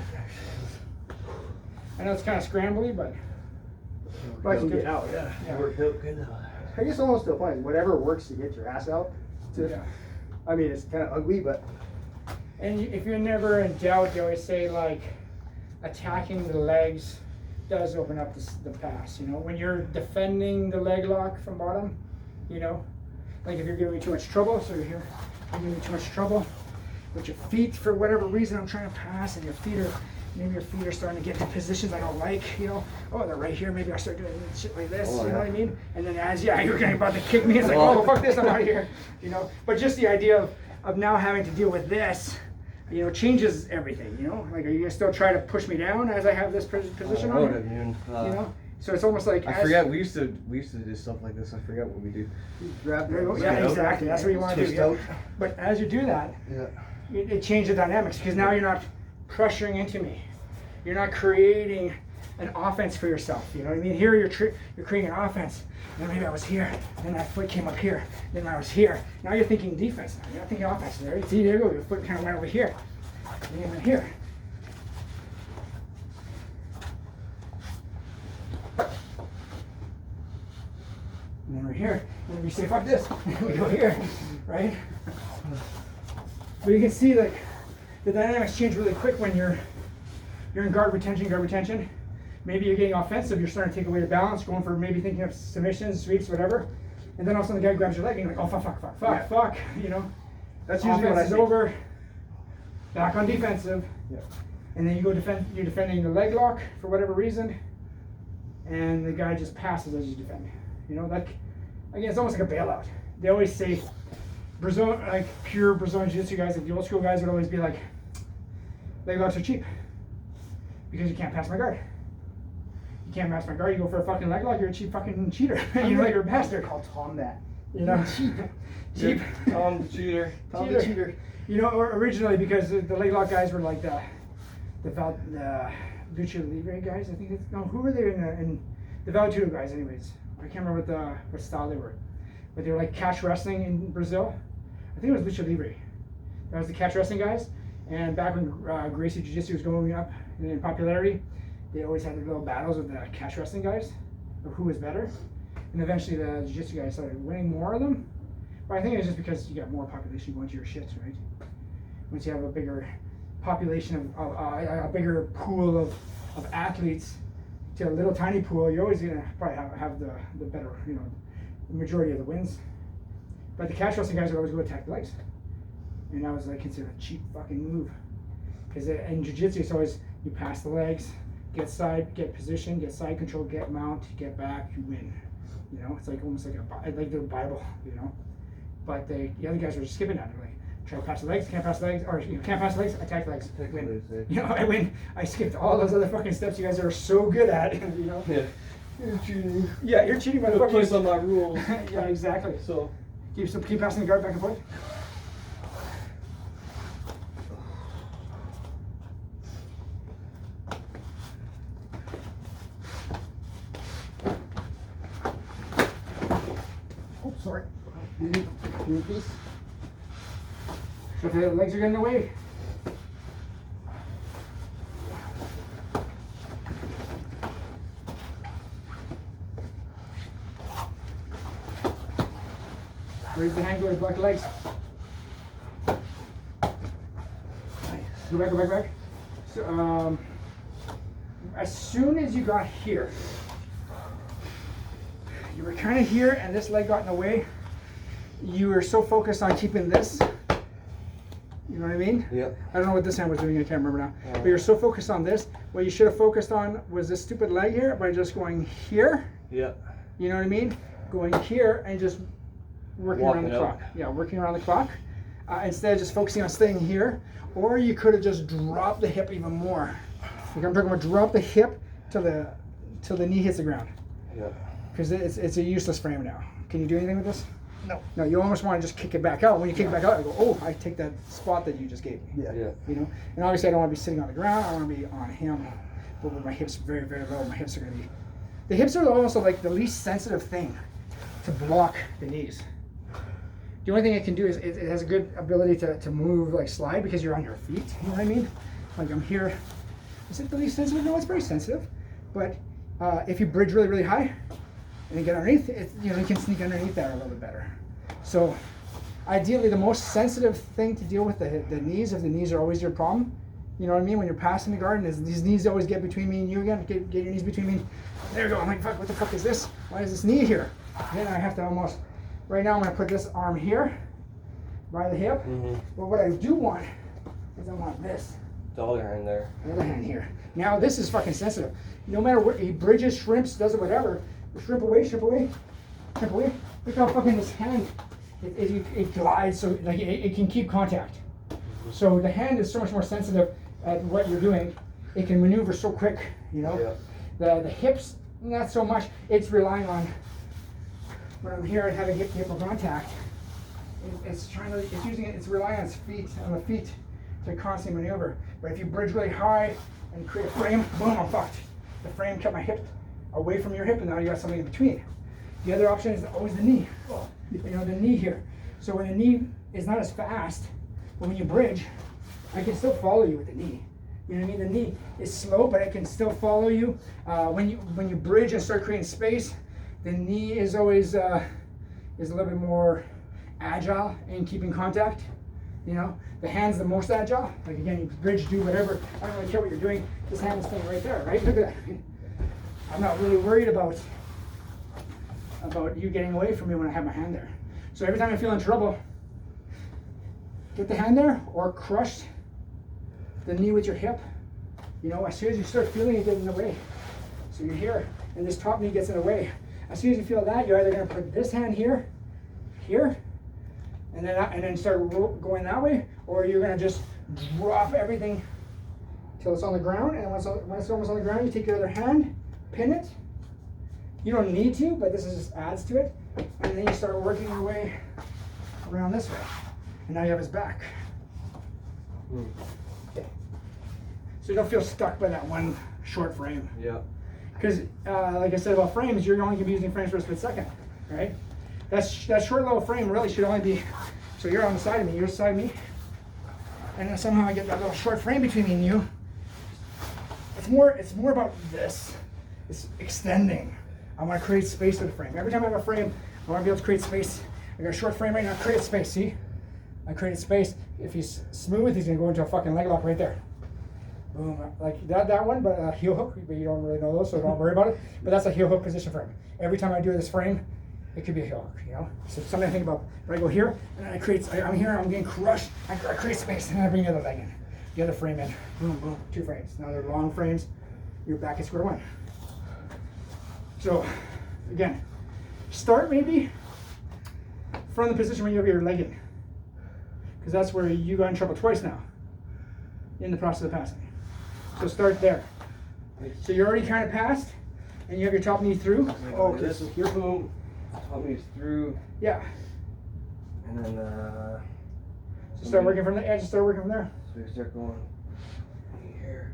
I know it's kind of scrambly, but If I can get out, yeah. Yeah. Worked out good. I guess almost to a point, whatever works to get your ass out. yeah. I mean, it's kind of ugly, but And if you're never in doubt, they always say like attacking the legs does open up the pass. You know, when you're defending the leg lock from bottom, you know, like if you're giving me too much trouble, so you're here, you're giving me too much trouble with your feet for whatever reason I'm trying to pass, and maybe your feet are starting to get into positions I don't like. You know, oh they're right here. Maybe I start doing shit like this. Oh, you know yeah. what I mean? And then as you're getting about to kick me, it's like oh fuck this, I'm out of here. You know, but just the idea of now having to deal with this. You know, changes everything, you know? Like, are you gonna still try to push me down as I have this position on you? You know? So it's almost like... I forget, we used to do stuff like this. I forget what we do. grab There you go. the Yeah, exactly. That's what you want to do. twist Yeah. out. But as you do that, Yeah. it changes the dynamics because now you're not pressuring into me. You're not creating an offense for yourself. You know what I mean? Here you're creating an offense. And then maybe I was here, then that foot came up here, then I was here. Now you're thinking defense. Now. You're not thinking offense. There, see, there you go. Your foot kind of went over here. And you went here. And then we're here. And then we say, fuck this. And we go here, right? But you can see like the dynamics change really quick when you're in guard retention. Maybe you're getting offensive, you're starting to take away the balance, going for maybe thinking of submissions, sweeps, whatever. And then all of a sudden the guy grabs your leg and you're like, oh fuck, you know. That's usually what I Offense is think. over, back on defensive. Yeah. And then you're defending the leg lock for whatever reason, and the guy just passes as you defend. You know, like, again, it's almost like a bailout. They always say, Brazil, like pure Brazilian Jiu-Jitsu guys, like the old school guys would always be like, leg locks are cheap because you can't pass my guard. You can't pass my guard. You go for a fucking leg lock, you're a cheap fucking cheater. You know, you're a bastard. Call Tom that. You know, cheap. Tom the cheater. Tom the cheater. You know, originally because the leg lock guys were like the Lucha Libre guys. I think who were they in the Valetudo guys? Anyways, I can't remember what style they were, but they were like catch wrestling in Brazil. I think it was Lucha Libre. That was the catch wrestling guys, And back when Gracie Jiu-Jitsu was going up in popularity, they always had their little battles with the catch wrestling guys of who was better. And eventually the Jiu-Jitsu guys started winning more of them. But I think it's just because you got more population going to your shits, right? Once you have a bigger population of a bigger pool of athletes to a little tiny pool, you're always gonna probably have the better, you know, the majority of the wins. But the catch wrestling guys would always go attack the legs. And that was like considered a cheap fucking move. Because in jiu-jitsu, it's always you pass the legs, get side, get position, get side control, get mount, get back, you win. You know, it's like almost like their Bible, you know. But the other guys were just skipping that. They're like, try to pass the legs, can't pass the legs, or you can't pass the legs, attack the legs, win. You know, I win. I skipped all those other fucking steps you guys are so good at. You know. Yeah. You're cheating. Yeah, you're cheating, Don't motherfucker. place on my rules. Yeah, exactly. So. Keep passing the guard back and forth. Oh, sorry. Give me a piece. So if the legs are getting in the way. Raise the hand, go block the legs. Go back, go back, back. So, as soon as you got here, you were kind of here and this leg got in the way. You were so focused on keeping this. You know what I mean? Yep. I don't know what this hand was doing, I can't remember now. But you're so focused on this. What you should have focused on was this stupid leg here by just going here. Yeah. You know what I mean? Going here and just working around the clock. Yeah, working around the clock. Instead of just focusing on staying here. Or you could have just dropped the hip even more. Like I'm talking about drop the hip till the knee hits the ground. Yeah. Because it's a useless frame now. Can you do anything with this? No. No, you almost want to just kick it back out. When you kick it back out, you go, oh, I take that spot that you just gave me. Yeah. Yeah. You know? And obviously I don't want to be sitting on the ground. I want to be on him. But with my hips very, very low, my hips are going to be... The hips are almost like the least sensitive thing to block the knees. The only thing it can do is it has a good ability to move, like slide, because you're on your feet. You know what I mean? Like I'm here. Is it the least sensitive? No, it's very sensitive. But if you bridge really, really high and then get underneath, you can sneak underneath that a little bit better. So ideally, the most sensitive thing to deal with the knees, if the knees are always your problem, you know what I mean? When you're passing the guard, and these knees always get between me and you again. Get your knees between me. There you go. I'm like, fuck, what the fuck is this? Why is this knee here? Then I have to almost... Right now I'm going to put this arm here by the hip. Mm-hmm. But what I do want is I want this. The other hand there. The other hand here. Now this is fucking sensitive. No matter what he bridges, shrimps, does it, whatever. Shrimp away, shrimp away, shrimp away. Look how fucking this hand, it glides so like it can keep contact. So the hand is so much more sensitive at what you're doing. It can maneuver so quick, you know. Yeah. The hips, not so much. It's relying on, when I'm here and having hip to hip contact, it's relying on the feet to constantly maneuver. But if you bridge really high and create a frame, boom, I'm fucked. The frame kept my hip away from your hip, and now you got something in between. The other option is always the knee. You know, the knee here. So when the knee is not as fast, but when you bridge, I can still follow you with the knee. You know what I mean? The knee is slow, but I can still follow you. When you bridge and start creating space, the knee is always is a little bit more agile in keeping contact. You know, the hand's the most agile. Like again, you bridge, do whatever. I don't really care what you're doing. This hand is staying right there, right? Look at that. I'm not really worried about you getting away from me when I have my hand there. So every time I feel in trouble, get the hand there or crush the knee with your hip. You know, as soon as you start feeling it getting in the way. So you're here, and this top knee gets in the way. As soon as you feel that, you're either going to put this hand here, and then start going that way, or you're going to just drop everything till it's on the ground, and when it's almost on the ground, you take your other hand, pin it. You don't need to, but this just adds to it, and then you start working your way around this way, and now you have his back. Okay. So you don't feel stuck by that one short frame. Yeah. Because, like I said about frames, you're only going to be using frames for a split second, right? That short little frame really should only be, so you're on the side of me, you're beside me. and then somehow I get that little short frame between me and you. It's more about this. It's extending. I want to create space with the frame. Every time I have a frame, I want to be able to create space. I got a short frame right now, create space, see? I created space. If he's smooth, he's gonna go into a fucking leg lock right there. Boom, like that one, but a heel hook, but you don't really know those, so don't worry about it. But that's a heel hook position for him. Every time I do this frame, it could be a heel hook, you know? So something to think about. But I go here, and then I'm here, I'm getting crushed, I create space, and then I bring the other leg in. The other frame in, boom, boom, 2 frames. Now they're long frames, you're back at square one. So, again, start maybe from the position where you have your leg in. Because that's where you got in trouble twice now, in the process of passing. So start there. So you're already kind of passed, and you have your top knee through. Oh, okay, so here, boom, top knee's through. Yeah. And then, So start working from the edge, start working from there. so we start going here.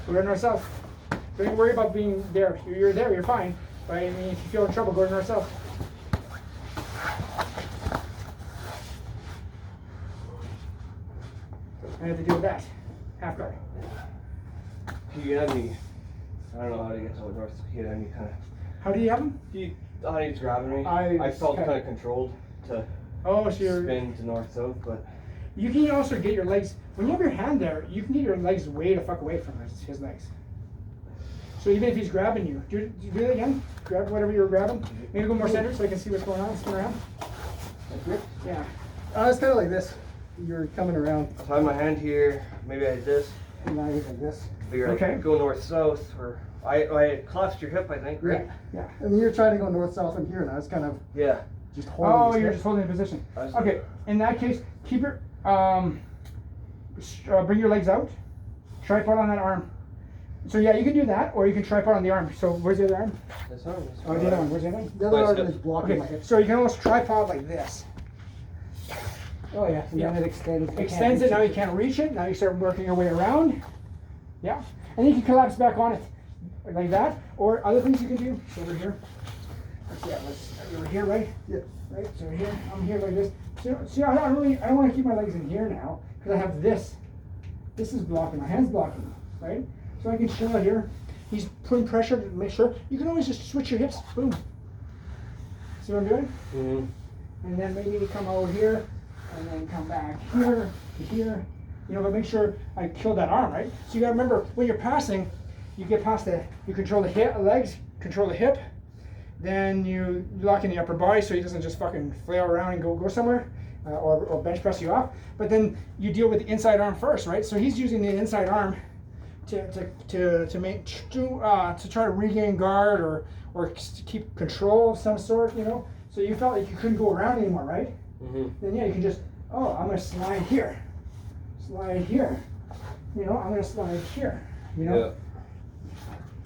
Go to north-south. Don't even worry about being there. You're there, you're fine. But I mean, if you feel in trouble, go to north-south. I have to deal with that. Half guard. Do you have any, I don't know how to get to the north, do you have any kind of, How do you have them? he's grabbing me. I felt okay. kind of controlled to Oh, so you're... spin to north-south, but You can also get your legs, when you have your hand there, you can get your legs way the fuck away from his legs. So even if he's grabbing you, do it again. Grab whatever you're grabbing. Maybe go more center so I can see what's going on. Spin around. Like grip? Yeah. It's kind of like this. You're coming around, if I have my hand here, maybe I had this, and now you're like this. but you're Okay. like go north-south, or I collapsed your hip, I think, right? Yeah. I mean, you're trying to go north-south from here, and I was kind of Yeah. just holding. Oh, this you're grip. just holding the position. I was- Okay. In that case, keep your bring your legs out. Tripod on that arm. So yeah, you can do that, or you can tripod on the arm. So where's the other arm? This arm. Oh, the other one. Where's the other one? The other Nice arm hip. is blocking my Okay. hips. So you can almost tripod like this. Oh yeah, and Yeah. then it extends. Extends it, now you can't reach it, now you start working your way around. Yeah, and you can collapse back on it, like that, or other things you can do, so over here. Over here, right? Yeah. Right, so here, I'm here like this. See, I don't want to keep my legs in here now, because I have this. This is blocking, my hand's blocking, right? So I can chill out here. He's putting pressure to make sure. You can always just switch your hips, boom. See what I'm doing? Mm-hmm. And then maybe you come over here, and then come back here to here. You know, but make sure I kill that arm, right? So you gotta remember, when you're passing, you get past you control the legs, control the hip, then you lock in the upper body so he doesn't just fucking flail around and go somewhere, or bench press you off. But then you deal with the inside arm first, right? So he's using the inside arm to try to regain guard or keep control of some sort, you know. So you felt like you couldn't go around anymore, right? Mm-hmm. Then yeah, you can just, oh, I'm gonna slide here, you know, I'm gonna slide here, you know. Yeah.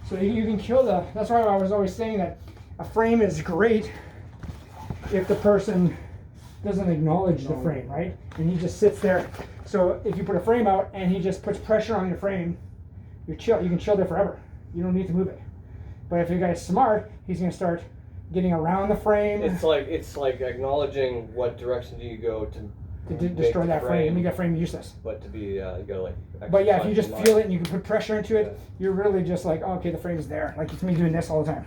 So you can kill that's why I was always saying that a frame is great if the person doesn't acknowledge the frame, right? And he just sits there. So if you put a frame out and he just puts pressure on your frame, you can chill there forever. You don't need to move it. But if the guy's smart, he's gonna start getting around the frame. It's like acknowledging what direction do you go to destroy make that the frame, make that frame useless. But to be, you gotta like. But yeah, if you exercise just your feel mind. it and you can put pressure into it, you're really just like, oh, okay, the frame's there. Like it's me doing this all the time.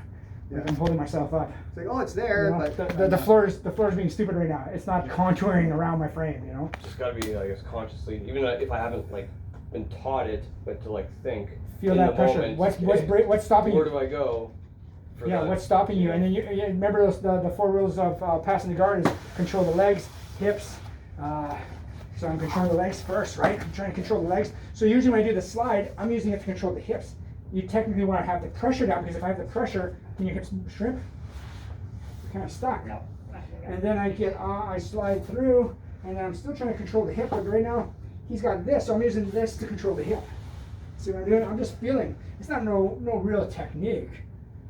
Like Yeah. I'm holding myself up. It's like, oh, it's there, You know, but the floor is being stupid right now. It's not contouring around my frame, you know. Just gotta be, I guess, consciously, even if I haven't like been taught it, but to like think. Feel in that the pressure. moment, What's stopping Where you? do I go? For Yeah, that? what's stopping you? And then you remember the 4 rules of passing the guard is control the legs, hips. So I'm controlling the legs first, right? I'm trying to control the legs. So usually when I do the slide, I'm using it to control the hips. You technically want to have the pressure down, because if I have the pressure, can your hips shrimp? You're kind of stuck. No. And then I slide through, and I'm still trying to control the hip, but right now he's got this, so I'm using this to control the hip. See what I'm doing? I'm just feeling. It's not no real technique.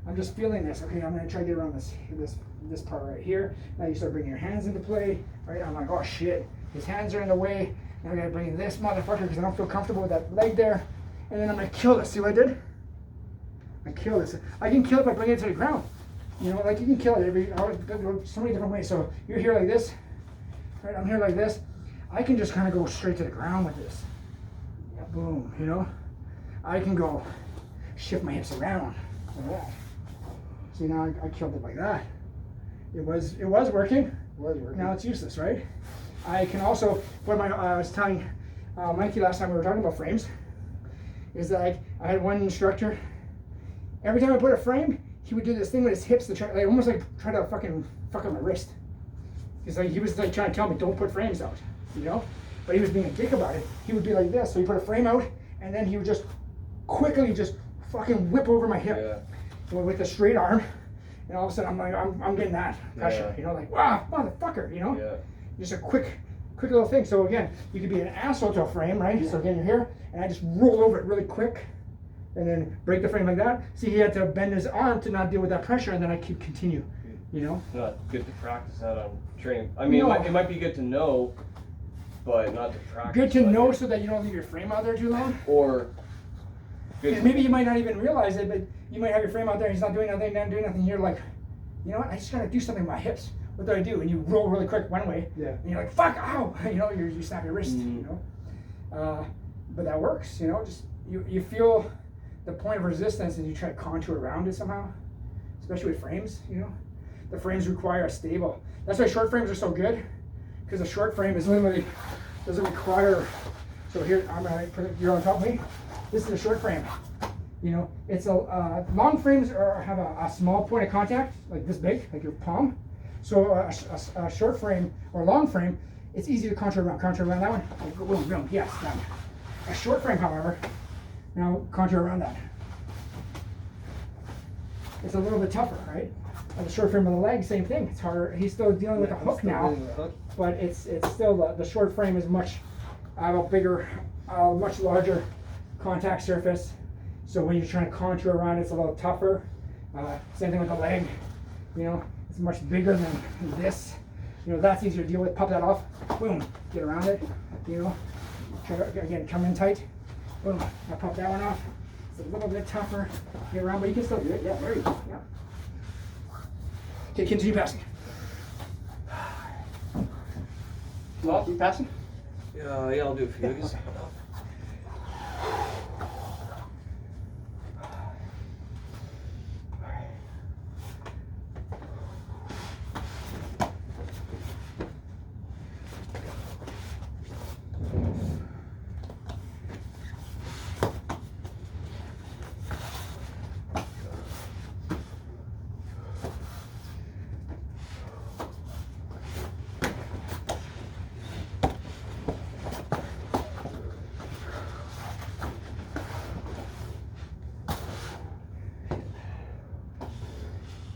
I'm just feeling this. Okay, I'm gonna try to get around this part right here. Now you start bringing your hands into play, right? I'm like, oh shit, his hands are in the way. Now I gotta bring this motherfucker because I don't feel comfortable with that leg there. And then I'm gonna kill this. See what I did? I kill this. I can kill it by bringing it to the ground. You know, like you can kill it so many different ways. So you're here like this, right? I'm here like this. I can just kind of go straight to the ground with this. Boom, you know? I can go shift my hips around like that. See, now I killed it like that. It was working. Now it's useless, right? I can also, I was telling Mikey last time we were talking about frames, is that I had one instructor, every time I put a frame, he would do this thing with his hips to try, like almost like try to fucking fuck up my wrist. He was like trying to tell me, don't put frames out, you know? But he was being a dick about it. He would be like this, so he put a frame out, and then he would just quickly just fucking whip over my hip with a straight arm, and all of a sudden I'm like, I'm getting that pressure, you know, like, wow, motherfucker, you know? Yeah. Just a quick little thing. So again, you could be an asshole to a frame, right? So again, you're here, and I just roll over it really quick, and then break the frame like that. See, he had to bend his arm to not deal with that pressure, and then I keep continue, you know? It's not good to practice that on training. I mean, it might be good to know, but not to practice. Good to know so that you don't leave your frame out there too long. Or and maybe you might not even realize it, but you might have your frame out there and he's not doing nothing, not doing nothing. You're like, you know what? I just gotta do something with my hips. What do I do? And you roll really quick one way. Yeah. And you're like, fuck, ow! You know, you snap your wrist. You know. But that works. You know, just you feel the point of resistance and you try to contour around it somehow. Especially with frames. You know, the frames require a stable. That's why short frames are so good. Because a short frame is literally doesn't require. So here, I'm gonna put it. You're on top of me. This is a short frame. You know, it's a long frames have a small point of contact, like this big, like your palm. So a short frame or long frame, it's easy to contour around. Contour around that one. Like, boom, boom. Yes, that one. A short frame, however, now contour around that. It's a little bit tougher, right? The short frame of the leg, same thing. It's harder. He's still dealing with a hook now, but it's still the short frame is much a bigger, much larger contact surface. So when you're trying to contour around, it's a little tougher. Same thing with the leg. You know, it's much bigger than this. You know, that's easier to deal with. Pop that off. Boom. Get around it. You know, try to, again, come in tight. Boom. I pop that one off. It's a little bit tougher. Get around, but you can still do it. Yeah, there you go. Yeah. Okay, continue passing. Well, keep passing. yeah, I'll do a few.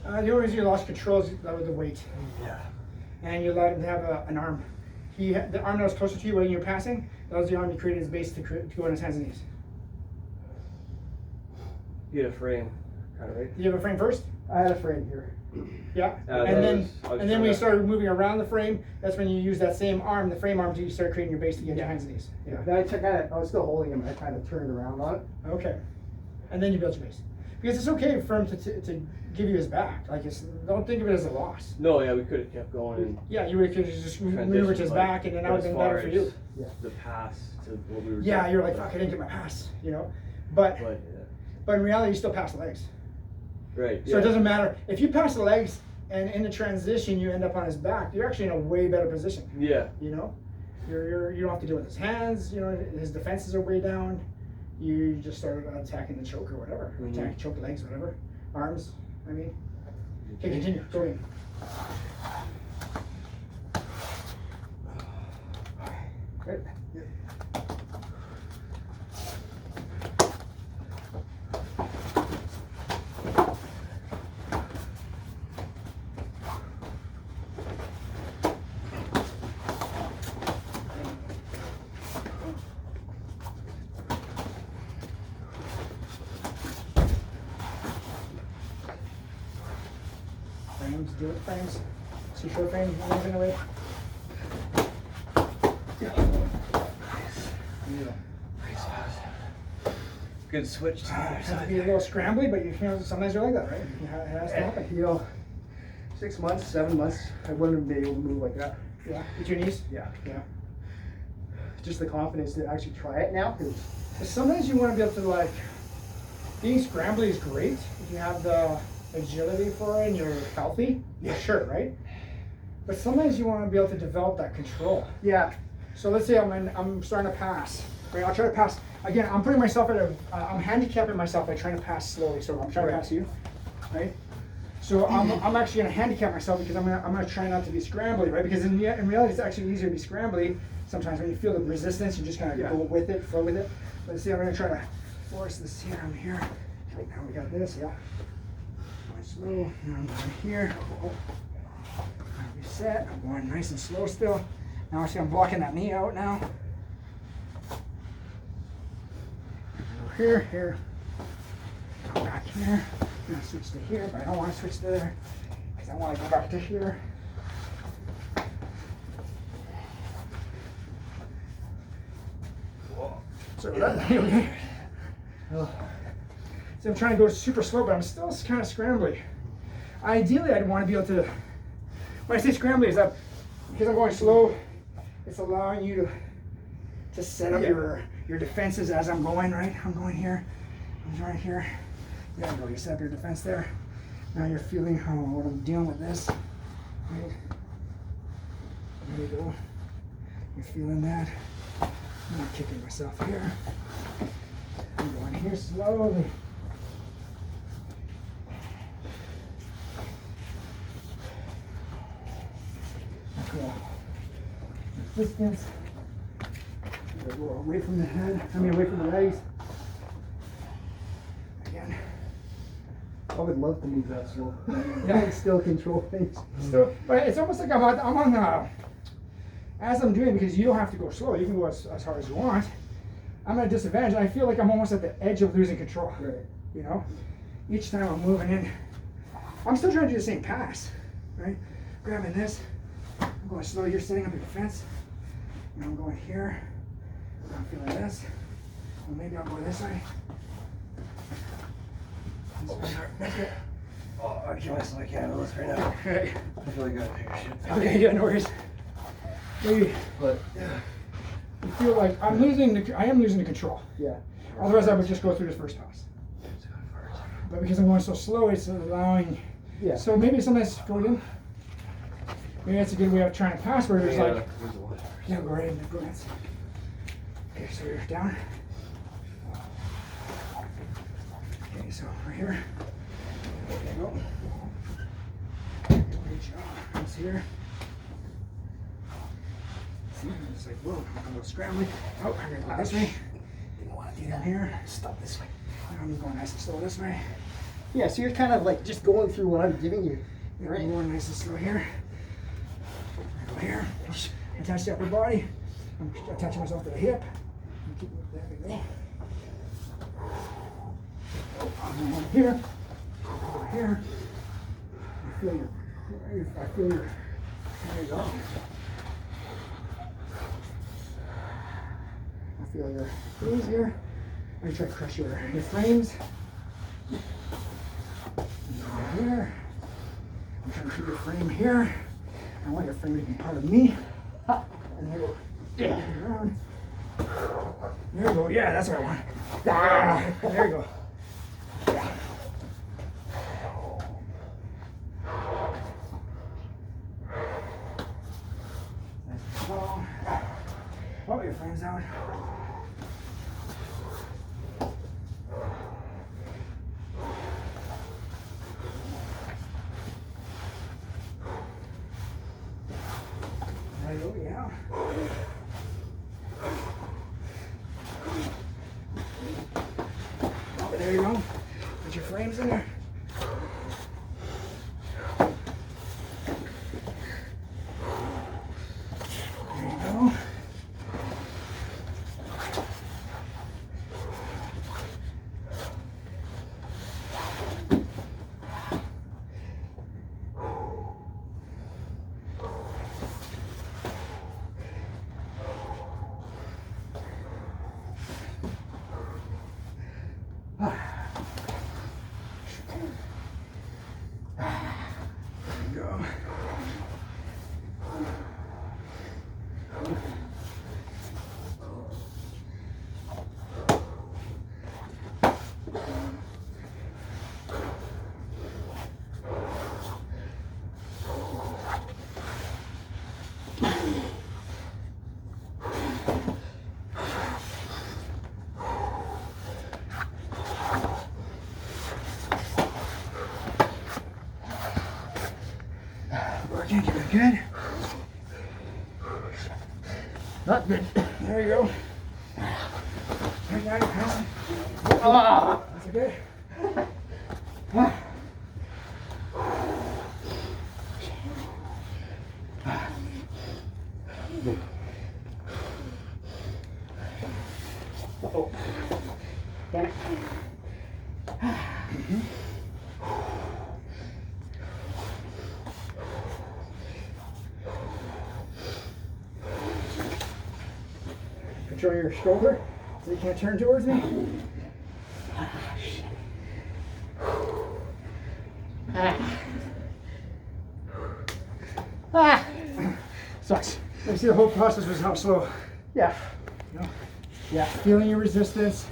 The only reason you lost control is the weight. Yeah. And you allowed him to have an arm. The arm that was closer to you when you were passing, that was the arm he created his base to go on his hands and knees. You had a frame, kind of, right? Did you have a frame first? I had a frame here. Yeah. and then when you started moving around the frame, that's when you use that same arm, the frame arm, to start creating your base to get your hands and knees. Yeah. Then I was still holding him. I kind of turned around on it. Okay. And then you built your base. Because it's okay for him to give you his back. Like, don't think of it as a loss. No, yeah, we could have kept going. And yeah, you would have just maneuvered his back, and then that would have been better for you. Yeah. The pass to what we were. Yeah, you're like, fuck, I didn't get my pass, you know. But in reality, you still pass the legs. Right. So it doesn't matter if you pass the legs, and in the transition you end up on his back. You're actually in a way better position. Yeah. You know, you don't have to deal with his hands. You know, his defenses are way down. You just started attacking the choke or whatever. Attack, choke legs, whatever. Arms, I mean. Okay, continue. Go in. Good. Frames, deal with frames. See short frames moving away. good switch to the other It has to side. be a little scrambly, but you know, sometimes you're like that, right? It has to happen. You know, 6 months, 7 months, I wouldn't have been able to move like that. Yeah. With your knees? Yeah. Yeah. Just the confidence to actually try it now. 'Cause But sometimes you want to be able to like, being scrambly is great if you have the agility for it and you're healthy. Yeah, sure, right? But sometimes you want to be able to develop that control. yeah, So let's say I'm starting to pass. Right, I'll try to pass. Again, I'm putting myself at I'm handicapping myself by trying to pass slowly. So I'm trying to Right. pass you, right? So I'm actually gonna handicap myself because I'm gonna try not to be scrambly, right? Because in reality, it's actually easier to be scrambly. Sometimes when you feel the resistance, you just kind of Yeah. go with it, flow with it. Let's see, I'm gonna try to force this here. I'm here. Right now we got this, yeah. Going slow. Now I'm going here. Oh. Reset. I'm going nice and slow still. Now see, I'm blocking that knee out now. Here, here. Go back here. I'm gonna switch to here, but I don't want to switch to there because I want to go back to here. So that, so I'm trying to go super slow, but I'm still kind of scrambly. Ideally, I'd want to be able to. When I say scrambly, is that because I'm going slow, it's allowing you to set up your defenses as I'm going. Right, I'm going here. I'm right here. There you go. You set up your defense there. Now you're feeling how what I'm dealing with this. Right. There you go. You're feeling that. I'm kicking myself here. I'm going here slowly. Cool. Resistance. Go away from the head. Away from the legs. Again. I would love to move that slow. Yeah. And still control things. So, but it's almost like I'm on as I'm doing, because you don't have to go slow. You can go as hard as you want. I'm at a disadvantage. I feel like I'm almost at the edge of losing control. Right. You know, each time I'm moving in, I'm still trying to do the same pass, right? Grabbing this, I'm going slow. You're setting up your defense. And I'm going here. I'm feeling this. Well, maybe I'll go this way. This way. That's it. Oh, I can't listen. I can't listen right now. Okay. I feel like I gotta take a shit. Okay. Yeah. No worries. Maybe But yeah. you feel like I am losing the control. Yeah. Otherwise, I would just go through this first pass. But because I'm going so slow, it's allowing. Yeah. So maybe sometimes go in. Maybe that's a good way of trying to pass where it's like, yeah, go right in, go ahead. Okay, so you're down. Okay, so right here. There you go. Great job. It's here. See, it's like, whoa, I'm a little scrambling. Oh, I'm gonna go this way. Didn't want to do that here. Stop this way. Now I'm going nice and slow this way. Yeah, so you're kind of like just going through what I'm giving you. Right. More nice and slow here. Go here. Attach the upper body. I'm attaching myself to the hip. There we go. Over here. Over here. I feel your. There you go. I feel your knees here. I'm gonna try to crush your frames. Over here. I'm trying to keep your frame here. I want your frame to be part of me. And there you go. Yeah. Around. There you go. Yeah, that's what I want. Ah, there you go. Yeah. Nice and slow. Oh, your frame's out. There you go, yeah. Oh, there you go. Put your frames in there. There you go. Good. Not good. There you go. I got it, pal. Ah. That's okay. Oh. Damn it. Control your shoulder so you can't turn towards me. Ah. Sucks. You see, the whole process was not slow. Yeah. You know? Yeah, feeling your resistance,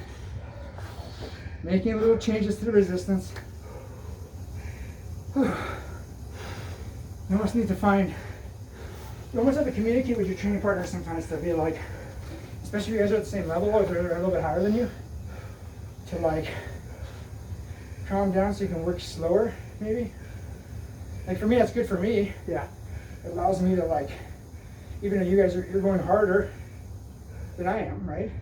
making little changes to the resistance. You almost need to find, you almost have to communicate with your training partner sometimes to be like, especially if you guys are at the same level or they're a little bit higher than you, to like calm down so you can work slower, maybe. Like for me, that's good for me. Yeah. It allows me to like, even though you guys you're going harder than I am, right?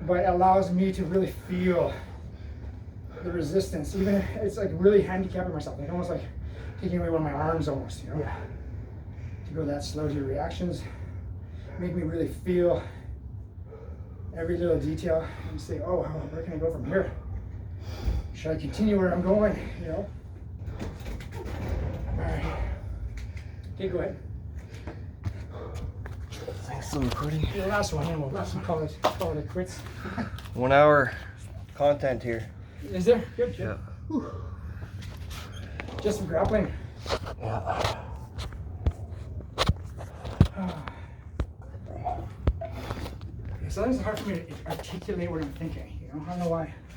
But it allows me to really feel the resistance, even if it's like really handicapping myself, like almost like taking away one of my arms almost, you know? Yeah. To go that slow to your reactions, make me really feel every little detail and say, oh, where can I go from here? Should I continue where I'm going, you know? All right. Okay, go ahead. Thanks, still recording. The last one, and we'll call it a quits. 1 hour content here. Is there? Good. Yeah. Whew. Just some grappling. Yeah. Sometimes it's hard for me to articulate what I'm thinking, you know? I don't know why.